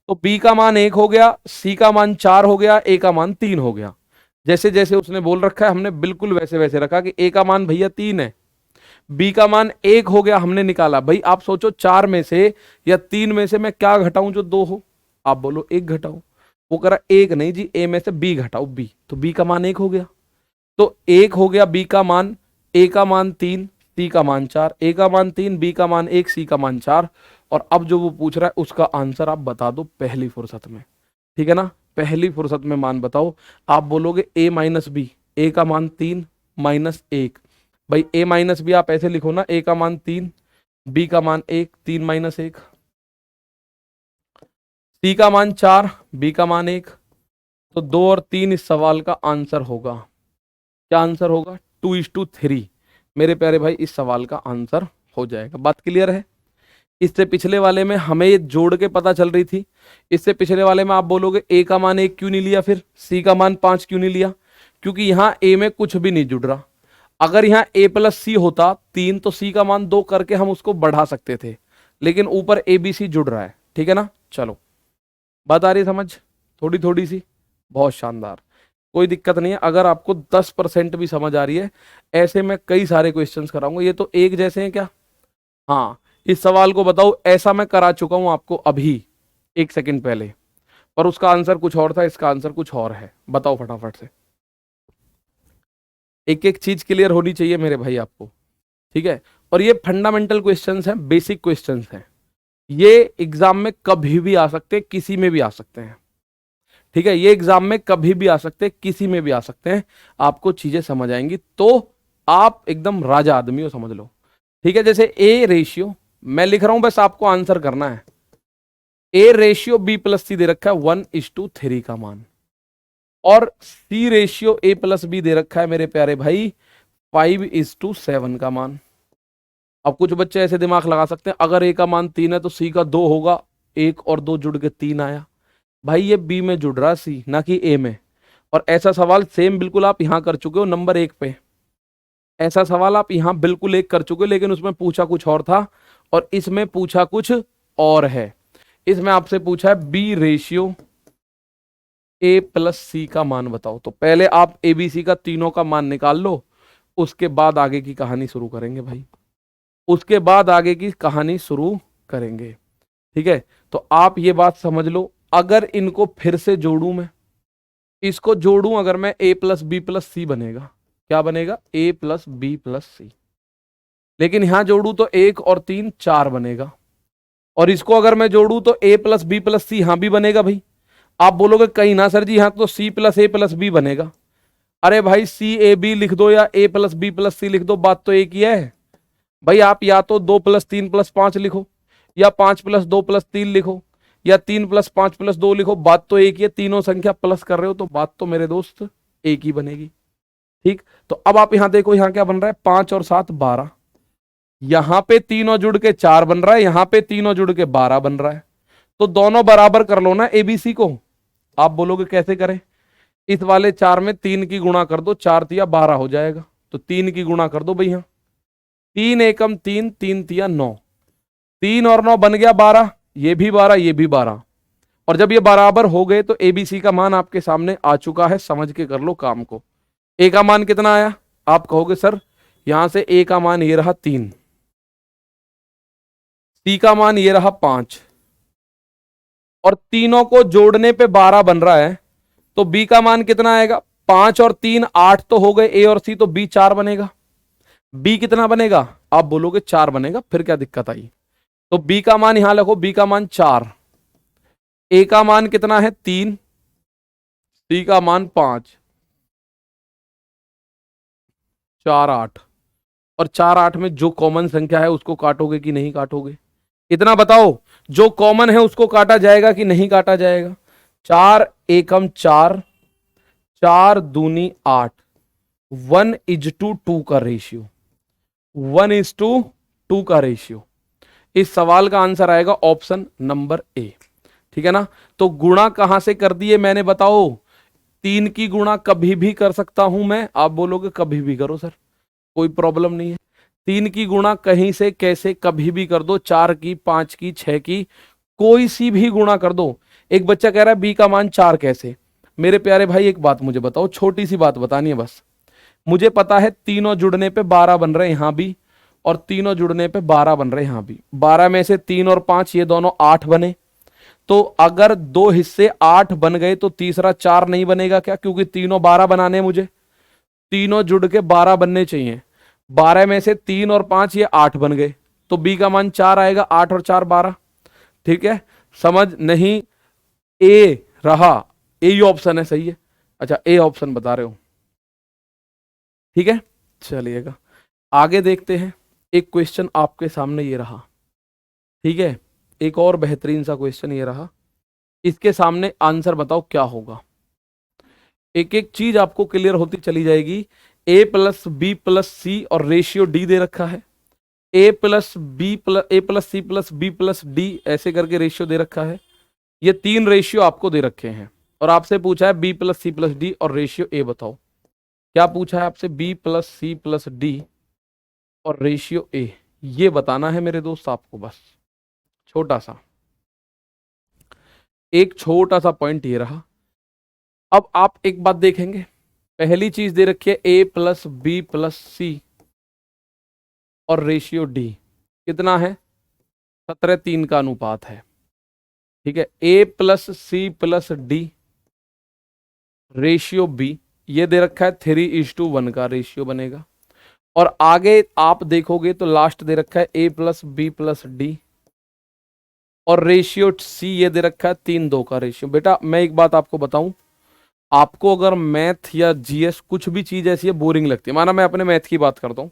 तो बी का मान 1 हो गया, सी का मान 4 हो गया, ए का मान 3 हो गया। जैसे जैसे उसने बोल रखा है हमने बिल्कुल वैसे वैसे रखा कि ए का मान भैया 3 है, बी का मान 1 हो गया, हमने निकाला। भाई आप सोचो 4 में से या 3 में से मैं क्या घटाऊं जो 2 हो, आप बोलो 1 घटाओ। वो करा 1 नहीं जी, ए में से बी घटाओ बी, तो बी का मान 1 हो गया। तो 1 हो गया बी का मान, ए का मान 3, सी का मान 4, ए का मान 3, बी का मान 1, सी का मान 4। और अब जो वो पूछ रहा है उसका आंसर आप बता दो पहली फुर्सत में। ठीक है ना, पहली फुर्सत में मान बताओ। आप बोलोगे ए माइनस बी, ए का मान 3 माइनस 1। भाई ए माइनस बी आप ऐसे लिखो ना, ए का मान 3, बी का मान 1, 3 माइनस 1, सी का मान 4, बी का मान 1। तो 2 और 3 इस सवाल का आंसर होगा। क्या आंसर होगा, 2:3 मेरे प्यारे भाई, इस सवाल का आंसर हो जाएगा। बात क्लियर है। इससे पिछले वाले में हमें ये जोड़ के पता चल रही थी, इससे पिछले वाले में आप बोलोगे ए का मान 1 क्यों नहीं लिया, फिर सी का मान 5 क्यों नहीं लिया, क्योंकि यहां ए में कुछ भी नहीं जुड़ रहा। अगर यहां ए प्लस सी होता 3, तो सी का मान 2 करके हम उसको बढ़ा सकते थे, लेकिन ऊपर ए बी सी जुड़ रहा है। ठीक है ना, चलो बात आ रही है समझ, थोड़ी थोड़ी सी, बहुत शानदार, कोई दिक्कत नहीं है। अगर आपको 10% भी समझ आ रही है, ऐसे मैं कई सारे क्वेश्चंस कराऊंगा। ये तो एक जैसे हैं क्या, हाँ। इस सवाल को बताओ, ऐसा मैं करा चुका हूं आपको अभी 1 सेकंड पहले, पर उसका आंसर कुछ और था, इसका आंसर कुछ और है। बताओ फटाफट से, एक एक चीज क्लियर होनी चाहिए मेरे भाई आपको। ठीक है, और ये फंडामेंटल क्वेश्चंस हैं, बेसिक क्वेश्चंस हैं, ये एग्जाम में कभी भी आ सकते हैं, किसी में भी आ सकते हैं। ठीक है, ये एग्जाम में कभी भी आ सकते हैं, किसी में भी आ सकते हैं। आपको चीजें समझ आएंगी तो आप एकदम राजा आदमी हो, समझ लो। ठीक है, जैसे ए रेशियो मैं लिख रहा हूं, बस आपको आंसर करना है। ए रेशियो बी प्लस सी दे रखा है 1:3 का मान, और सी रेशियो ए प्लस बी दे रखा है मेरे प्यारे भाई 5:7 का मान। अब कुछ बच्चे ऐसे दिमाग लगा सकते हैं, अगर ए का मान 3 है तो सी का 2 होगा, 1 और 2 जुड़ के 3 आया। भाई ये बी में जुड़ रहा सी, ना कि ए में। और ऐसा सवाल सेम बिल्कुल आप यहां कर चुके हो नंबर 1 पे, ऐसा सवाल आप यहां बिल्कुल एक कर चुके हो, लेकिन उसमें पूछा कुछ और था और इसमें पूछा कुछ और है। इसमें आपसे पूछा है B ratio A plus C का मान बताओ। तो पहले आप ए बी सी का तीनों का मान निकाल लो, उसके बाद आगे की कहानी शुरू करेंगे भाई, उसके बाद आगे की कहानी शुरू करेंगे। ठीक है, तो आप ये बात समझ लो, अगर इनको फिर से जोड़ूं मैं, इसको जोड़ूं अगर मैं, a प्लस बी प्लस सी बनेगा। क्या बनेगा? a प्लस बी प्लस सी। लेकिन यहां जोड़ू तो 1 और 3 4 बनेगा। और इसको अगर मैं जोड़ू तो a प्लस बी प्लस सी यहां भी बनेगा भाई। आप बोलोगे कहीं ना सर जी, यहां तो c प्लस ए प्लस बी बनेगा। अरे भाई सी ए बी लिख दो या a प्लस बी प्लस सी लिख दो, बात तो एक ही है भाई। आप या तो 2 प्लस 3 प्लस 5 लिखो, या 5 प्लस 2 प्लस 3 लिखो, या 3 प्लस 5 प्लस 2 लिखो, बात तो एक ही है। तीनों संख्या प्लस कर रहे हो तो बात तो मेरे दोस्त एक ही बनेगी। ठीक, तो अब आप यहां देखो, यहां क्या बन रहा है? 5 और 7 12। यहां पे तीनों जुड़ के 4 बन रहा है, यहां पे तीनों जुड़ के 12 बन रहा है। तो दोनों बराबर कर लो ना एबीसी को। आप बोलोगे कैसे करें? इस वाले 4 में 3 की गुणा कर दो, 4 तिया 12 हो जाएगा। तो 3 की गुणा कर दो भैया, 3 एकम 3, 3 तिया 9, 3 और 9 बन गया 12, ये भी 12 ये भी 12। और जब ये बराबर हो गए तो एबीसी का मान आपके सामने आ चुका है। समझ के कर लो काम को। ए का मान कितना आया? आप कहोगे सर यहां से ए का मान ये रहा 3, सी का मान ये रहा 5, और तीनों को जोड़ने पे 12 बन रहा है। तो बी का मान कितना आएगा? 5 और 3 8 तो हो गए ए और सी, तो बी 4 बनेगा। बी कितना बनेगा? आप बोलोगे 4 बनेगा, फिर क्या दिक्कत आई? तो बी का मान यहां लिखो, बी का मान 4, ए का मान कितना है 3, सी का मान 5, 4 8। और 4 8 में जो कॉमन संख्या है उसको काटोगे कि नहीं काटोगे? इतना बताओ, जो कॉमन है उसको काटा जाएगा कि नहीं काटा जाएगा? 4 एकम 4, 4 दूनी 8, 1:2 का रेशियो, 1:2 का रेशियो। इस सवाल का आंसर आएगा ऑप्शन नंबर ए। ठीक है ना? तो गुणा कहां से कर दिए मैंने, बताओ? 3 की गुणा कभी भी कर सकता हूं मैं। आप बोलोगे कभी भी करो सर, कोई प्रॉब्लम नहीं है। 3 की गुणा कहीं से कैसे कभी भी कर दो, 4 की 5 की 6 की, कोई सी भी गुणा कर दो। एक बच्चा कह रहा है बी का मान 4 कैसे? मेरे प्यारे भाई एक बात मुझे बताओ, छोटी सी बात बतानी है बस। मुझे पता है तीनों जुड़ने पे 12 बन रहे हैं यहां भी, और तीनों जुड़ने पे 12 बन रहे हैं यहां भी। 12 में से 3 और 5 ये दोनों 8 बने। तो अगर दो हिस्से 8 बन गए तो तीसरा 4 नहीं बनेगा क्या? क्योंकि तीनों 12 बनाने हैं मुझे, तीनों जुड़ के 12 बनने चाहिए। 12 में से 3 और 5 ये 8 बन गए, तो बी का मान 4 आएगा। 8 और 4 12। ठीक है, समझ नहीं? ए रहा, ए ही ऑप्शन है, सही है। अच्छा ए ऑप्शन बता रहे हो, ठीक है, चलिएगा आगे देखते हैं। एक क्वेश्चन आपके सामने ये रहा, ठीक है, एक और बेहतरीन सा क्वेश्चन ये रहा। इसके सामने आंसर बताओ क्या होगा। एक एक चीज आपको क्लियर होती चली जाएगी। A plus B plus C और रेशियो डी दे रखा है। A plus C plus B plus D ऐसे करके रेशियो दे रखा है। ये 3 रेशियो आपको दे रखे हैं और आपसे पूछा है B plus C plus D और रेशियो ए बताओ। क्या पूछा है आपसे? B plus C plus D और रेशियो ए, ये बताना है मेरे दोस्त आपको। बस छोटा सा, एक छोटा सा पॉइंट ये रहा। अब आप एक बात देखेंगे, पहली चीज दे रखी है A plus B plus C और रेशियो डी कितना है? 17:3 का अनुपात है। ठीक है, A plus C plus D ratio B, ये दे रखा है 3:1 का रेशियो बनेगा। और आगे आप देखोगे तो लास्ट दे रखा है A plus B plus D और रेशियो सी, ये दे रखा है 3:2 का रेशियो। बेटा मैं एक बात आपको बताऊं, आपको अगर मैथ या जीएस कुछ भी चीज ऐसी है बोरिंग लगती है, माना मैं अपने मैथ की बात करता हूँ,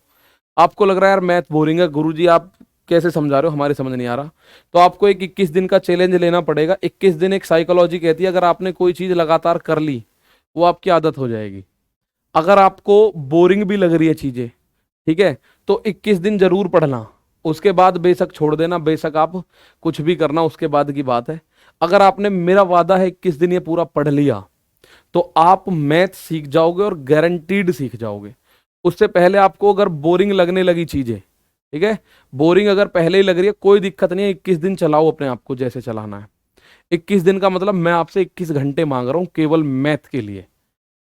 आपको लग रहा है यार मैथ बोरिंग है, गुरुजी आप कैसे समझा रहे हो, हमारे समझ नहीं आ रहा, तो आपको एक 21 दिन का चैलेंज लेना पड़ेगा। 21 दिन एक साइकोलॉजी कहती है, अगर आपने कोई चीज लगातार कर ली वो आपकी आदत हो जाएगी। अगर आपको बोरिंग भी लग रही है चीजें, ठीक है, तो 21 दिन जरूर पढ़ना, उसके बाद बेशक छोड़ देना, बेशक आप कुछ भी करना, उसके बाद की बात है। अगर आपने, मेरा वादा है 21 दिन ये पूरा पढ़ लिया तो आप मैथ सीख जाओगे और गारंटीड सीख जाओगे। उससे पहले आपको अगर बोरिंग लगने लगी चीजें, ठीक है, बोरिंग अगर पहले ही लग रही है कोई दिक्कत नहीं है, 21 दिन चलाओ अपने आप को जैसे चलाना है। 21 दिन का मतलब मैं आपसे 21 घंटे मांग रहा हूं केवल मैथ के लिए।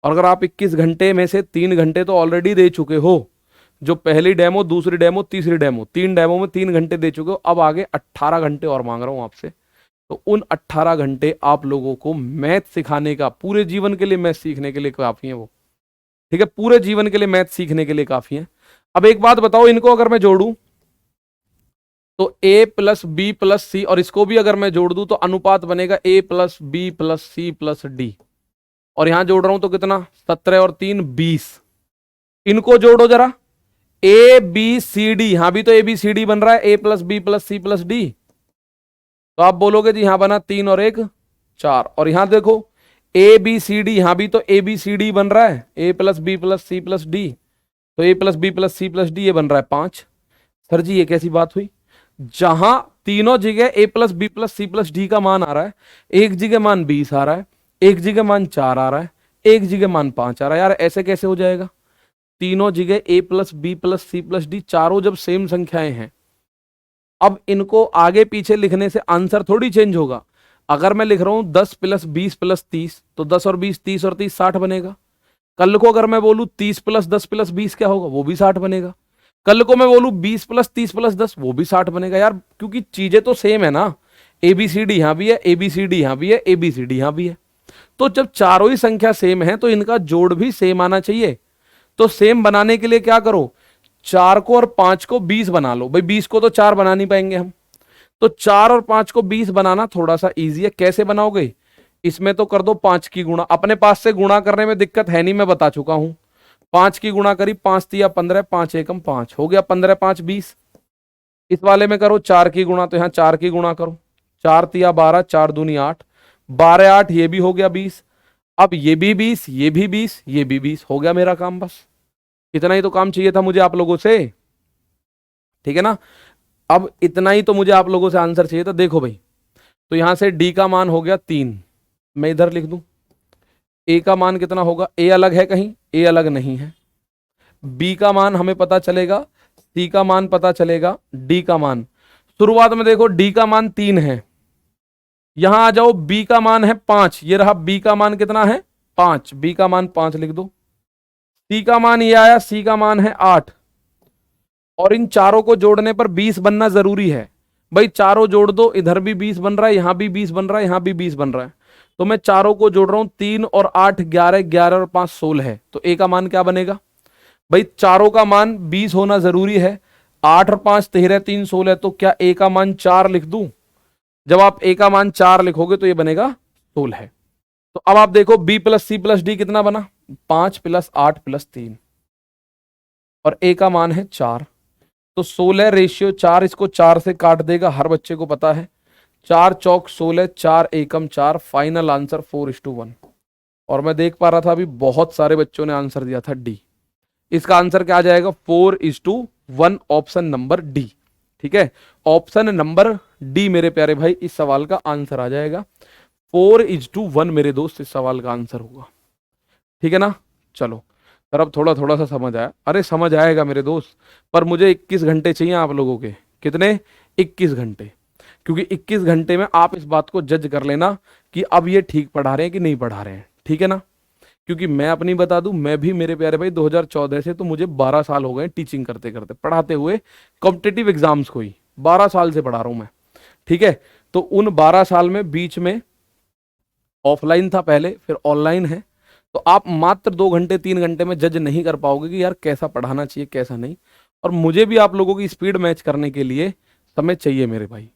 और अगर आप 21 घंटे में से 3 घंटे तो ऑलरेडी दे चुके हो, जो पहली डेमो, दूसरी डेमो, तीसरी डेमो, 3 डेमो में 3 घंटे दे चुके हो, अब आगे 18 घंटे और मांग रहा हूं आपसे। तो उन 18 घंटे आप लोगों को मैथ सिखाने का, पूरे जीवन के लिए मैथ सीखने के लिए काफी है वो। ठीक है, पूरे जीवन के लिए मैथ सीखने के लिए काफी है। अब एक बात बताओ, इनको अगर मैं जोड़ूं तो a plus B plus C, और इसको भी अगर मैं जोड़ दूं तो अनुपात बनेगा a plus B plus C plus D. और यहां जोड़ रहा हूं तो कितना, 17 और 3 20। इनको जोड़ो जरा, ए बी सी डी, यहां भी तो ए बी सी डी बन रहा है, A plus B plus C plus D. तो आप बोलोगे जी यहां बना 3 और 1 4। और यहां देखो ए बी सी डी, यहां भी तो ए बी सी डी बन रहा है, A plus B plus C plus D. तो A plus B plus C plus D ये बन रहा है 5। सर जी ये कैसी बात हुई, जहां तीनों जगह A plus B plus C plus D का मान आ रहा है, एक जगह मान 20 आ रहा है, एक जगह मान 4 आ रहा है, एक जगह मान 5 आ रहा है। यार ऐसे कैसे हो जाएगा, तीनों जगह A plus B plus C plus D, चारों जब सेम संख्याएं हैं, अब इनको आगे पीछे लिखने से आंसर थोड़ी चेंज होगा। अगर मैं लिख रहा हूं 10 प्लस 20 प्लस 30, तो 10 और 20 30 और 30 60 बनेगा। कल को अगर मैं बोलूं 30 प्लस 10 प्लस 20 क्या होगा, वो भी 60 बनेगा। कल को मैं बोलूं 20 प्लस 30 प्लस 10, वो भी 60 बनेगा। यार क्योंकि चीजें तो सेम है ना, एबीसीडी यहां भी है, एबीसीडी यहां भी है, एबीसीडी यहां भी है। तो जब चारों ही संख्या सेम है तो इनका जोड़ भी सेम आना चाहिए। तो सेम बनाने के लिए क्या करो, 4 को और 5 को 20 बना लो। भाई 20 को तो 4 बना नहीं पाएंगे हम, तो 4 और 5 को 20 बनाना थोड़ा सा इजी है। कैसे बनाओगे, इसमें तो कर दो 5 की गुणा, अपने पास से गुणा करने में दिक्कत है नहीं, मैं बता चुका हूं। 5 की गुणा करी, 5 तिया 15, 5 एकम 5 हो गया, 15 5 20। इस वाले में करो 4 की गुणा, तो यहां 4 की गुणा करो, 4 तिया 12, 4 दूनी 8, 12 8, ये भी हो गया 20। अब ये भी 20, ये भी 20, ये भी 20, हो गया मेरा काम। बस इतना ही तो काम चाहिए था मुझे आप लोगों से, ठीक है ना। अब इतना ही तो मुझे आप लोगों से आंसर चाहिए था। देखो भाई, तो यहां से डी का मान हो गया 3, मैं इधर लिख दूं। ए का मान कितना होगा, ए अलग है कहीं, ए अलग नहीं है। बी का मान हमें पता चलेगा, सी का मान पता चलेगा, डी का मान, शुरुआत में देखो डी का मान 3 है, यहां आ जाओ बी का मान है 5, ये रहा बी का मान कितना है 5, बी का मान 5 लिख दो। सी का मान ये आया, सी का मान है 8, और इन चारों को जोड़ने पर 20 बनना जरूरी है। भाई चारों जोड़ दो, इधर भी 20 बन रहा है, यहां भी 20 बन रहा है, यहां भी 20 बन रहा है। तो मैं चारों को जोड़ रहा हूं, 3 और 8 11, 11 और 5 16 है। तो ए का मान क्या बनेगा, भाई चारों का मान 20 होना जरूरी है, 8 और 5 13, 3 16, तो क्या ए का मान 4 लिख दूं। जब आप ए का मान 4 लिखोगे तो ये बनेगा 16। तो अब आप देखो B plus C plus D कितना बना, 5 प्लस 8 प्लस 3, और ए का मान है 4, तो 16 रेशियो 4, इसको 4 से काट देगा, हर बच्चे को पता है। 4 चौक 16, 4 एकम 4, फाइनल आंसर 4:1। और मैं देख पा रहा था अभी बहुत सारे बच्चों ने आंसर दिया था डी। इसका आंसर क्या आ जाएगा, 4:1, ऑप्शन नंबर डी। ठीक है, ऑप्शन नंबर डी मेरे प्यारे भाई इस सवाल का आंसर आ जाएगा। 4:1 मेरे दोस्त इस सवाल का आंसर होगा। ठीक है ना, चलो सर अब थोड़ा थोड़ा सा समझ आया। अरे समझ आएगा मेरे दोस्त, पर मुझे 21 घंटे चाहिए आप लोगों के। कितने, 21 घंटे। क्योंकि 21 घंटे में आप इस बात को जज कर लेना कि अब ये ठीक पढ़ा रहे हैं कि नहीं पढ़ा रहे हैं, ठीक है ना। क्योंकि मैं अपनी बता दूं, मैं भी मेरे प्यारे भाई 2014 से, तो मुझे 12 साल हो गए टीचिंग करते करते, पढ़ाते हुए कॉम्पिटिटिव एग्जाम्स को ही 12 साल से पढ़ा रहा हूं मैं। ठीक है, तो उन 12 साल में बीच में ऑफलाइन था पहले, फिर ऑनलाइन है। तो आप मात्र 2 घंटे 3 घंटे में जज नहीं कर पाओगे कि यार कैसा पढ़ाना चाहिए कैसा नहीं। और मुझे भी आप लोगों की स्पीड मैच करने के लिए समय चाहिए मेरे भाई।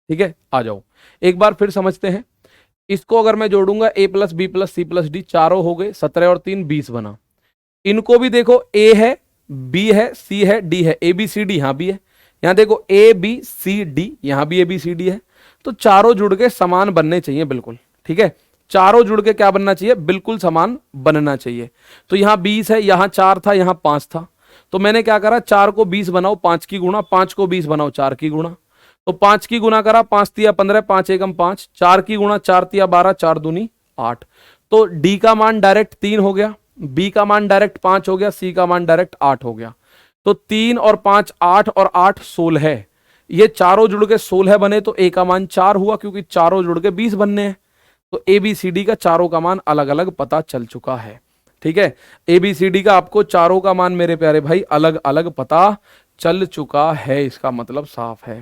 ठीक है, आ जाओ एक बार फिर समझते हैं। इसको अगर मैं जोड़ूंगा a plus B plus C plus D, चारों हो गए, 17 और 3 20 बना। इनको भी देखो, a है, b है, c है, d है, a b c d यहां भी है। यहां देखो a b c d, यहां भी a b c d है। तो चारों जुड़ के समान बनने चाहिए बिल्कुल। ठीक है, चारों जुड़ के क्या बनना चाहिए, बिल्कुल समान बनना चाहिए। तो यहां 20 है, यहां 4 था, यहां 5 था। तो मैंने क्या करा, 4 को 20 बनाओ 5 की गुणा, 5 को 20 बनाओ 4 की गुणा। तो 5 की गुणा करा, 5 तिया 15, 5 एकम 5, 4 की गुणा, 4 तिया 12, 4 दूनी 8। तो डी का मान डायरेक्ट 3 हो गया, बी का मान डायरेक्ट 5 हो गया, सी का मान डायरेक्ट 8 हो गया। तो 3 और 5 8 और 8 16 है। ये चारों जुड़ के 16 बने, तो ए का मान 4 हुआ, क्योंकि चारों जुड़ के 20 बनने हैं। तो ए बी सी डी का चारों का मान अलग अलग पता चल चुका है। ठीक है, ए बी सी डी का आपको चारों का मान मेरे प्यारे भाई अलग अलग पता चल चुका है, इसका मतलब साफ है।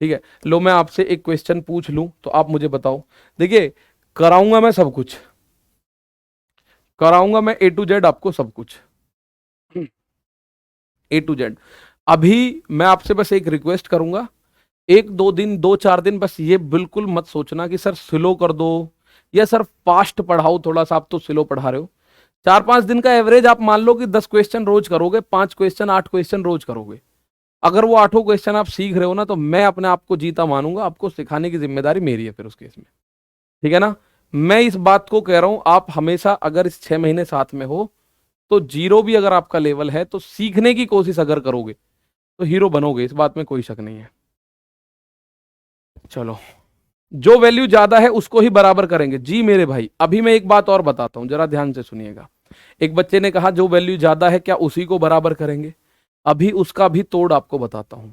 ठीक है, लो मैं आपसे एक क्वेश्चन पूछ लूं तो आप मुझे बताओ। देखिए कराऊंगा मैं सब कुछ, कराऊंगा मैं A to Z आपको सब कुछ, A to Z। अभी मैं आपसे बस एक रिक्वेस्ट करूंगा, एक दो दिन, दो चार दिन बस ये बिल्कुल मत सोचना कि सर स्लो कर दो या सर फास्ट पढ़ाओ थोड़ा सा, आप तो स्लो पढ़ा रहे हो। 4-5 दिन का एवरेज आप मान लो कि 10 क्वेश्चन रोज करोगे, 5 क्वेश्चन 8 क्वेश्चन रोज करोगे। अगर वो 8 क्वेश्चन आप सीख रहे हो ना, तो मैं अपने आप को जीता मानूंगा, आपको सिखाने की जिम्मेदारी मेरी है फिर उस केस में, ठीक है ना। मैं इस बात को कह रहा हूं, आप हमेशा अगर इस 6 महीने साथ में हो तो जीरो भी अगर आपका लेवल है तो सीखने की कोशिश अगर करोगे तो हीरो बनोगे, इस बात में कोई शक नहीं है। चलो, जो वैल्यू ज्यादा है उसको ही बराबर करेंगे जी मेरे भाई। अभी मैं एक बात और बताता हूं, जरा ध्यान से सुनिएगा। एक बच्चे ने कहा जो वैल्यू ज्यादा है क्या उसी को बराबर करेंगे? अभी उसका भी तोड़ आपको बताता हूं।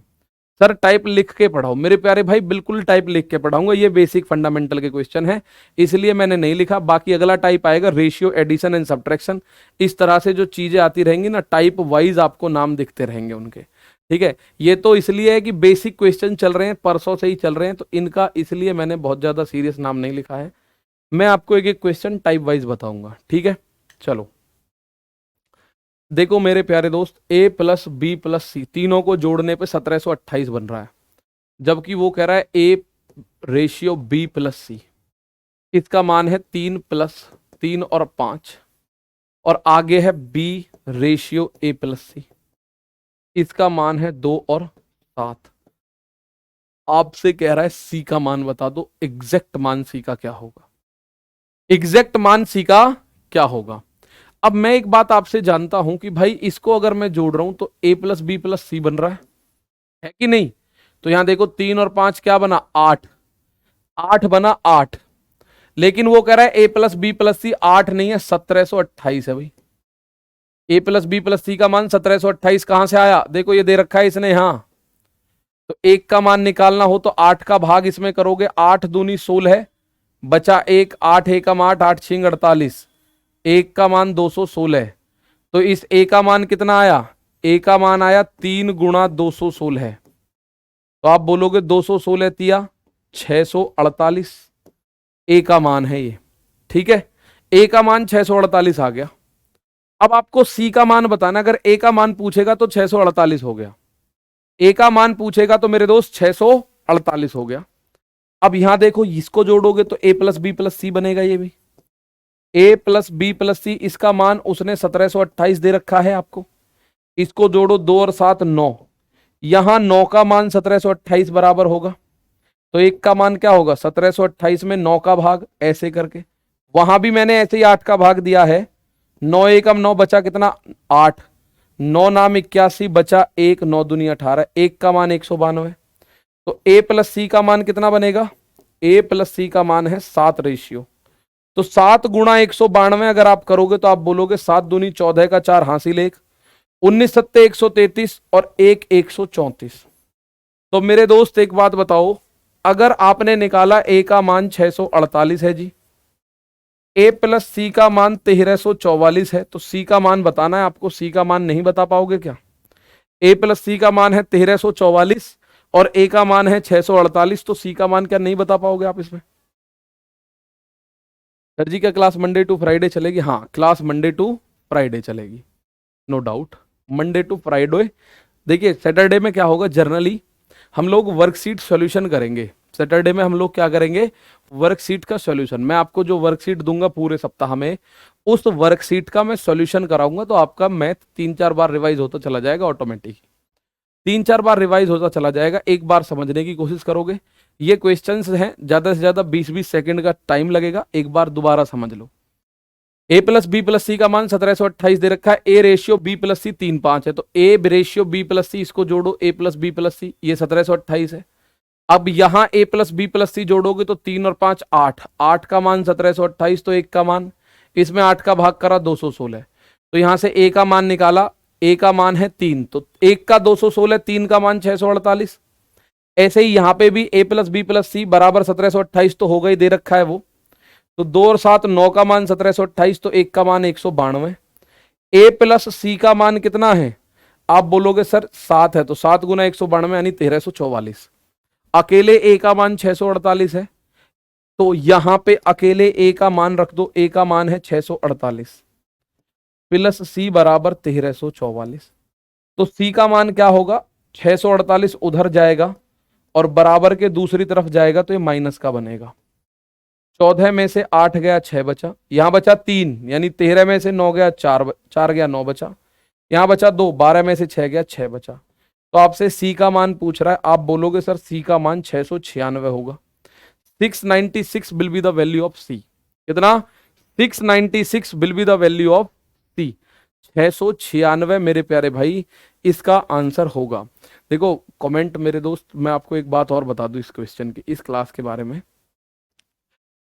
सर टाइप लिख के पढ़ाओ, मेरे प्यारे भाई बिल्कुल टाइप लिख के पढ़ाऊंगा, ये बेसिक फंडामेंटल के क्वेश्चन है इसलिए मैंने नहीं लिखा। बाकी अगला टाइप आएगा रेशियो, एडिशन एंड सब्ट्रैक्शन। इस तरह से जो चीजें आती रहेंगी ना, टाइप वाइज आपको नाम दिखते रहेंगे उनके, ठीक है। ये तो इसलिए है कि बेसिक क्वेश्चन चल रहे हैं, परसों से ही चल रहे हैं, तो इनका इसलिए मैंने बहुत ज्यादा सीरियस नाम नहीं लिखा है। मैं आपको एक एक क्वेश्चन टाइप वाइज बताऊंगा, ठीक है। चलो देखो मेरे प्यारे दोस्त, a प्लस बी प्लस सी तीनों को जोड़ने पे 1728 बन रहा है, जबकि वो कह रहा है a रेशियो b प्लस सी, इसका मान है 3+3 और 5, और आगे है b रेशियो a प्लस सी, इसका मान है 2 और 7। आपसे कह रहा है c का मान बता दो, एग्जैक्ट मान c का क्या होगा, एग्जैक्ट मान c का क्या होगा। अब मैं एक बात आपसे जानता हूं कि भाई इसको अगर मैं जोड़ रहा हूं तो a प्लस बी प्लस सी बन रहा है कि नहीं? तो यहां देखो 3 और 5 क्या बना, 8, 8 बना 8। लेकिन वो कह रहा है a प्लस बी प्लस सी 8 नहीं है, 1728 है भाई। a plus B plus C का मान 1728 कहां से आया? देखो ये दे रखा है इसने यहां, तो एक का मान निकालना हो तो 8 का भाग इसमें करोगे, 8 दूनी 16, बचा 1, 8 एकम 8, 8 छिंग 48, एक का मान 216। तो इस ए का मान कितना आया? ए का मान आया 3 गुणा 216, तो आप बोलोगे 216 तिया 648, ए का मान है ये, ठीक है। ए का मान 648 आ गया। अब आपको सी का मान बताना, अगर ए का मान पूछेगा तो 648 हो गया, ए का मान पूछेगा तो मेरे दोस्त 648 हो गया। अब यहां देखो इसको जोड़ोगे तो ए प्लस बी प्लस सी बनेगा, ये भी a प्लस बी प्लस सी, इसका मान उसने 1728 दे रखा है आपको, इसको जोड़ो 2 और 7 9, यहां 9 का मान 1728 बराबर होगा, तो एक का मान क्या होगा 1728 में 9 का भाग, ऐसे करके वहां भी मैंने ऐसे ही 8 का भाग दिया है, 9 एकम 9 बचा कितना 8, 9 नाम 81 बचा 1, 9 दूनी 18, एक का मान 192। तो a प्लस सी का मान कितना बनेगा? a प्लस सी का मान है 7 रेशियो, तो 7 गुणा 192 अगर आप करोगे तो आप बोलोगे 7 दूनी 14 का 4 हासिल 1, 19 सत्ते 133 और 1 134। तो मेरे दोस्त एक बात बताओ, अगर आपने निकाला a का मान 648 है जी, a प्लस सी का मान 1344 है, तो c का मान बताना है आपको। c का मान नहीं बता पाओगे क्या? a प्लस सी का मान है 1344 और a का मान है 648, तो c का मान क्या नहीं बता पाओगे आप इसमें? सर जी क्या क्लास मंडे टू फ्राइडे चलेगी? हाँ क्लास मंडे टू फ्राइडे चलेगी, no doubt, Monday to Friday. देखिए सैटरडे में क्या होगा, जर्नली हम लोग वर्कशीट सॉल्यूशन करेंगे। सैटरडे में हम लोग क्या करेंगे, वर्कशीट का सॉल्यूशन। मैं आपको जो वर्कशीट दूंगा पूरे सप्ताह में, उस वर्कशीट का मैं सॉल्यूशन कराऊंगा, तो आपका मैथ 3-4 बार रिवाइज होता चला जाएगा ऑटोमेटिक, 3-4 बार रिवाइज होता चला जाएगा। एक बार समझने की कोशिश करोगे, ये क्वेश्चंस हैं ज्यादा से ज्यादा 20-20 सेकंड का टाइम लगेगा, एक बार दोबारा समझ लो। a plus B plus C का मान 1728 दे रखा है, a रेशियो b प्लस सी 3-5 है, तो a रेशियो b प्लस सी, इसको जोड़ो a plus B plus C, ये 1728 है। अब यहां a प्लस बी प्लस सी जोड़ोगे तो 3 और 5 8, 8 का मान 1728, तो एक का मान, इसमें 8 का भाग करा 216, तो यहां से a का मान निकाला, a का मान है 3, तो 1 का 216, 3 का मान 648। ऐसे ही यहां पे भी a प्लस बी प्लस सी बराबर 1728 तो होगा ही, दे रखा है वो, तो 2 और 7 9 का मान 1728, तो 1 का मान 192। a प्लस सी का मान कितना है? आप बोलोगे सर 7 है, तो 7 गुना 192 यानी 1344। अकेले ए का मान 648 है, तो यहां पे अकेले ए का मान रख दो, ए का मान है 648 प्लस सी बराबर 1344। तो सी का मान क्या होगा, 648 उधर जाएगा और बराबर के दूसरी तरफ जाएगा तो ये माइनस का बनेगा। 14 में से 8 गया 6 बचा, यहां बचा 3, यानी 13 में से 9 गया 4 गया 9 बचा, यहां बचा 2, 12 में से 6 गया 6 बचा। तो आपसे सी का मान पूछ रहा है, आप बोलोगे सर सी का मान 696 होगा। 696 will be the value of C. कितना, 696 will be the value of C. 696 मेरे प्यारे भाई इसका आंसर होगा। देखो कमेंट मेरे दोस्त, मैं आपको एक बात और बता दूं इस क्वेश्चन की, इस क्लास के बारे में।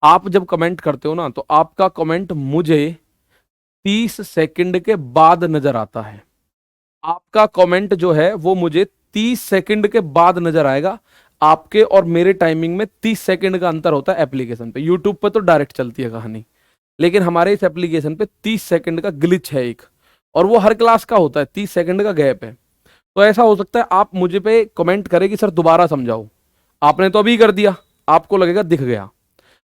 आप जब कमेंट करते हो ना, तो आपका कमेंट मुझे 30 सेकंड के बाद नजर आता है। आपका कमेंट जो है वो मुझे 30 सेकंड के बाद नजर आएगा। आपके और मेरे टाइमिंग में 30 सेकंड का अंतर होता है एप्लीकेशन पे। यूट्यूब पे तो डायरेक्ट चलती है कहानी, लेकिन हमारे इस एप्लीकेशन पे 30 सेकंड का ग्लिच है एक, और वो हर क्लास का होता है, 30 सेकंड का गैप है। तो ऐसा हो सकता है आप मुझे पे कमेंट करें कि सर दोबारा समझाओ, आपने तो अभी कर दिया, आपको लगेगा दिख गया,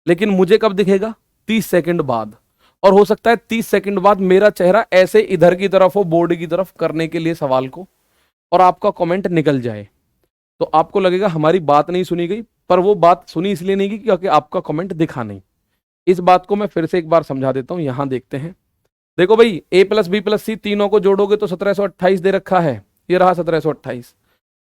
लेकिन मुझे कब दिखेगा, 30 सेकंड बाद। और हो सकता है 30 सेकंड बाद मेरा चेहरा ऐसे इधर की तरफ हो, बोर्ड की तरफ करने के लिए सवाल को, और आपका कमेंट निकल जाए, तो आपको लगेगा हमारी बात नहीं सुनी गई। पर वो बात सुनी इसलिए नहीं गई क्योंकि आपका कमेंट दिखा नहीं। इस बात को मैं फिर से एक बार समझा देता हूं, यहां देखते हैं। देखो भाई, a प्लस बी प्लस सी तीनों को जोड़ोगे तो 1728 दे रखा है, ये रहा 1728।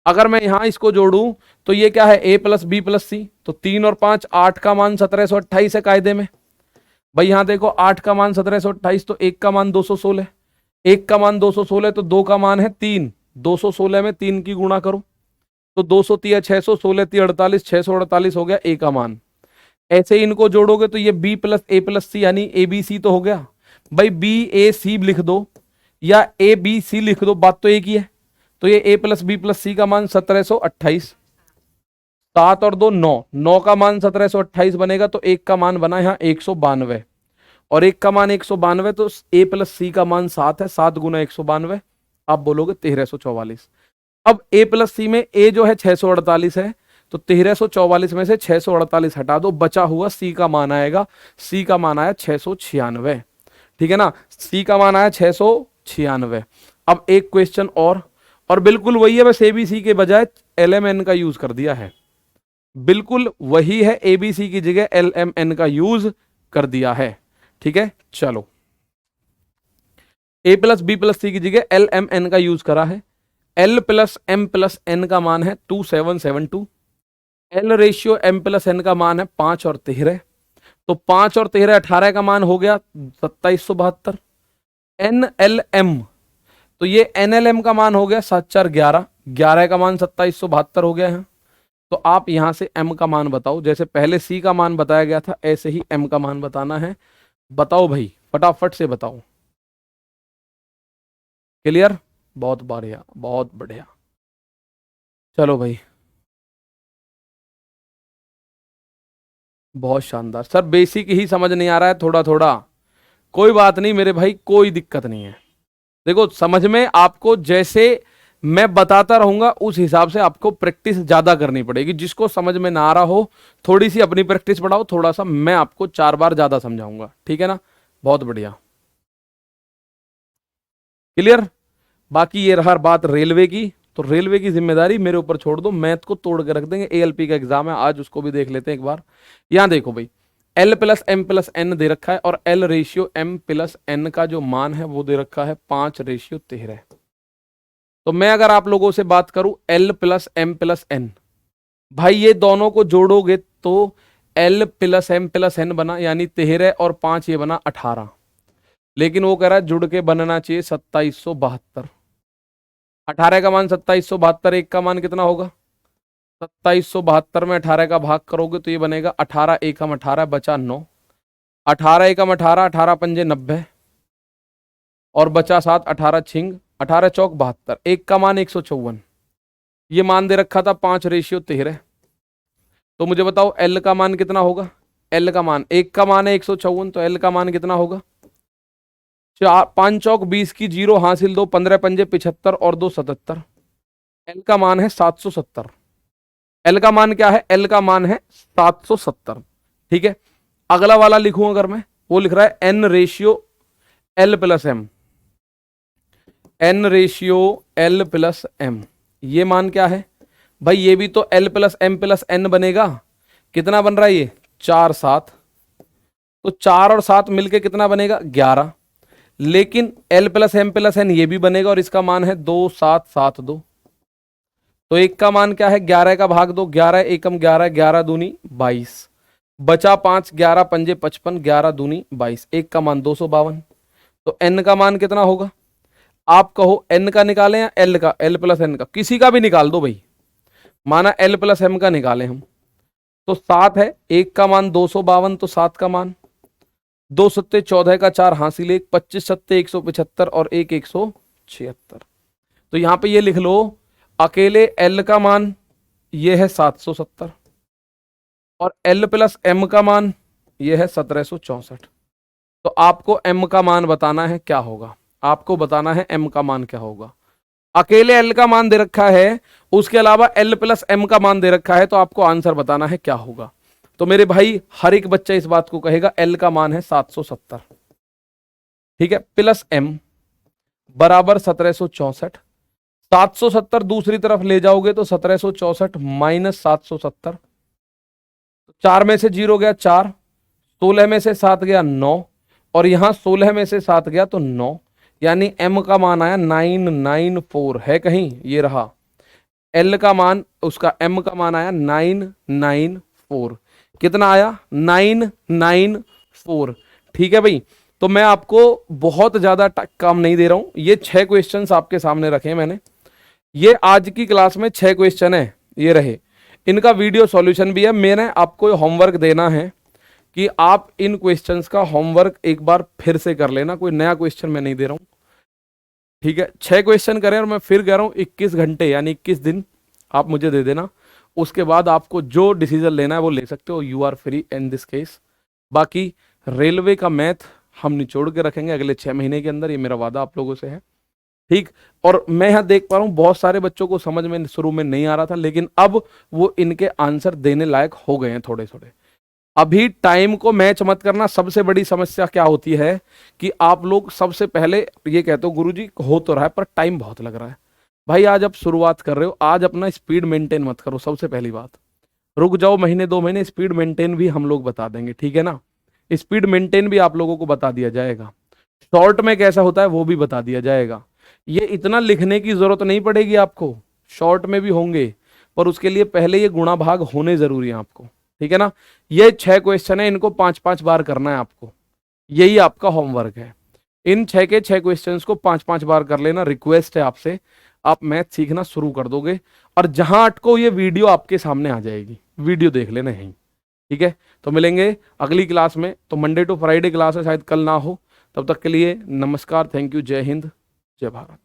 अगर मैं यहां इसको जोड़ूं तो ये क्या है, a प्लस बी प्लस सी, तो 3 और 5 8 का मान 1728 है कायदे में। भाई यहां देखो 8 का मान 1728, तो 1 का मान 216, 1 का मान 216, तो 2 का मान है 3, 216 में 3 की गुणा करो तो 203 616 3 48, 648 हो गया a का मान। ऐसे ही इनको जोड़ोगे तो ये b प्लस ए प्लस सी यानी ए बी सी तो हो गया। भाई बी ए सी लिख दो या ए बी सी लिख दो, बात तो एक ही है। तो ये a plus B plus C का मान 1728, 7 और 2 9, 9 का मान 1728 बनेगा, तो 1 का मान बना यहाँ 192, और 1 का मान 192, तो a प्लस सी का मान 7 है, 7 गुना 192, आप बोलोगे 1344। अब a प्लस सी में a जो है 648 है, तो 1344 में से 648 हटा दो, बचा हुआ c का मान आएगा, c का मान आया 696। ठीक है ना, c का मान आया 696। अब एक क्वेश्चन और बिल्कुल वही है, बस एबीसी के बजाय LMN का यूज कर दिया है। बिल्कुल वही है, एबीसी की जगह LMN का यूज कर दिया है। ठीक है, चलो a प्लस बी प्लस सी की जगह LMN का यूज करा है। L plus M plus N का मान है 2772, L ratio M plus N का मान है 5 और 13, तो 5 और 13 18 का मान हो गया 2772। NLM, तो ये NLM का मान हो गया 7 4 11, 11 का मान 2772 हो गया है। तो आप यहां से M का मान बताओ, जैसे पहले C का मान बताया गया था ऐसे ही M का मान बताना है। बताओ भाई, फटाफट से बताओ। क्लियर, बहुत बढ़िया, बहुत बढ़िया। चलो भाई, बहुत शानदार। सर बेसिक ही समझ नहीं आ रहा है, थोड़ा थोड़ा, कोई बात नहीं मेरे भाई, कोई दिक्कत नहीं है। देखो समझ में आपको जैसे मैं बताता रहूंगा उस हिसाब से आपको प्रैक्टिस ज्यादा करनी पड़ेगी। जिसको समझ में ना आ रहा हो थोड़ी सी अपनी प्रैक्टिस बढ़ाओ, थोड़ा सा मैं आपको 4 बार ज्यादा समझाऊंगा। ठीक है ना, बहुत बढ़िया, क्लियर। बाकी ये रहा बात रेलवे की, तो रेलवे की जिम्मेदारी मेरे ऊपर छोड़ दो, मैथ को तोड़ के रख देंगे। ALP का एग्जाम है आज, उसको भी देख लेते हैं एक बार। यहां देखो भाई, L plus M plus N दे रखा है, और L ratio M plus N का जो मान है वो दे रखा है 5 रेशियो 13। तो मैं अगर आप लोगों से बात करूं L plus M plus N, भाई ये दोनों को जोड़ोगे तो L plus M plus N बना, यानी 13 और 5 ये बना 18। लेकिन वो कह रहा है जुड़ के बनना चाहिए 2772। 18 का मान 2772, 1 का मान कितना होगा 2772 में 18 का भाग करोगे तो ये बनेगा 18 एकम 18 बचा 9, 18 एकम 18, 18 पंजे 90 और बचा 7, 18 छिंग 18 चौक 72, 1 का मान 154। ये मान दे रखा था 5 रेशियो 13। तो मुझे बताओ L का मान कितना होगा। L का मान, 1 का मान है 154, तो L का मान कितना होगा। 5 चौक 20 की 0 हासिल 2, 15 पंजे 75 और 2 77। L का मान है 770। एल का मान क्या है, एल का मान है 770। ठीक है, अगला वाला लिखूं अगर मैं, वो लिख रहा है N ratio L plus M, N ratio L plus M. ये मान क्या है भाई, ये भी तो एल प्लस एन बनेगा। कितना बन रहा है ये, 4 7, तो 4 और 7 मिलके कितना बनेगा 11। लेकिन एल प्लस एन ये भी बनेगा और इसका मान है 2 7 7 2। तो एक का मान क्या है, 11 का भाग दो, 11 एकम 11, 11 दूनी 22, बचा 5, 11 पंजे 55, 11 दूनी 22, एक का मान 252। तो एन का मान कितना होगा, आप कहो एन का निकालें या एल का, एल प्लस एन का, किसी का भी निकाल दो भाई, माना एल प्लस एम का निकालें हम। तो 7 है, एक का मान 252, तो 7 का मान 2 सत्ते 14 का 4 हासिल 1, 25 सत्ते 175 और 1 176। तो यहां पे ये लिख लो, अकेले एल का मान ये है 770 और एल प्लस एम का मान ये है 1764। तो आपको एम का मान बताना है क्या होगा, आपको बताना है एम का मान क्या होगा। अकेले एल का मान दे रखा है, उसके अलावा एल प्लस एम का मान दे रखा है, तो आपको आंसर बताना है क्या होगा। तो मेरे भाई हर एक बच्चा इस बात को कहेगा, एल का मान है 770, ठीक है, प्लस एम बराबर 1764। 770 दूसरी तरफ ले जाओगे तो 1764 माइनस 770, 4 में से 0 गया 4, 16 में से 7 गया 9, और यहां 16 में से 7 गया तो 9, यानी एम का मान आया 994 है कहीं, ये रहा एल का मान, उसका एम का मान आया 994। कितना आया 994। ठीक है भाई, तो मैं आपको बहुत ज्यादा काम नहीं दे रहा हूं, ये 6 क्वेश्चंस आपके सामने रखे मैंने, ये आज की क्लास में 6 क्वेश्चन है, ये रहे, इनका वीडियो सॉल्यूशन भी है। मैंने आपको होमवर्क देना है कि आप इन क्वेश्चंस का होमवर्क एक बार फिर से कर लेना, कोई नया क्वेश्चन मैं नहीं दे रहा हूं। ठीक है, 6 क्वेश्चन करें और मैं फिर कह रहा हूं 21 घंटे यानी 21 दिन आप मुझे दे देना, उसके बाद आपको जो डिसीजन लेना है वो ले सकते हो, you are free in this case. बाकी रेलवे का मैथ हम निचोड़ के रखेंगे अगले 6 महीने के अंदर, ये मेरा वादा आप लोगों से है। ठीक, और मैं यहाँ देख पा रहा हूँ बहुत सारे बच्चों को समझ में शुरू में नहीं आ रहा था, लेकिन अब वो इनके आंसर देने लायक हो गए हैं थोड़े थोड़े। अभी टाइम को मैच मत करना, सबसे बड़ी समस्या क्या होती है कि आप लोग सबसे पहले ये कहते हो गुरुजी हो तो रहा है पर टाइम बहुत लग रहा है। भाई आज आप शुरुआत कर रहे हो, आज अपना स्पीड मेंटेन मत करो, सबसे पहली बात रुक जाओ महीने 2 महीने, स्पीड मेंटेन भी हम लोग बता देंगे, ठीक है ना, स्पीड मेंटेन भी आप लोगों को बता दिया जाएगा, शॉर्ट में कैसा होता है वो भी बता दिया जाएगा। ये इतना लिखने की जरूरत नहीं पड़ेगी आपको, शॉर्ट में भी होंगे, पर उसके लिए पहले ये गुणा भाग होने जरूरी है आपको, ठीक है ना। ये 6 क्वेश्चन है, इनको 5-5 बार करना है आपको, यही आपका होमवर्क है। इन 6 के 6 क्वेश्चंस को 5-5 बार कर लेना, रिक्वेस्ट है आपसे, आप मैथ सीखना शुरू कर दोगे, और जहां अटको ये वीडियो आपके सामने आ जाएगी, वीडियो देख लेना यहीं, ठीक है। तो मिलेंगे अगली क्लास में, तो मंडे टू फ्राइडे क्लास है, शायद कल ना हो, तब तक के लिए नमस्कार, थैंक यू, जय हिंद, जय भारत।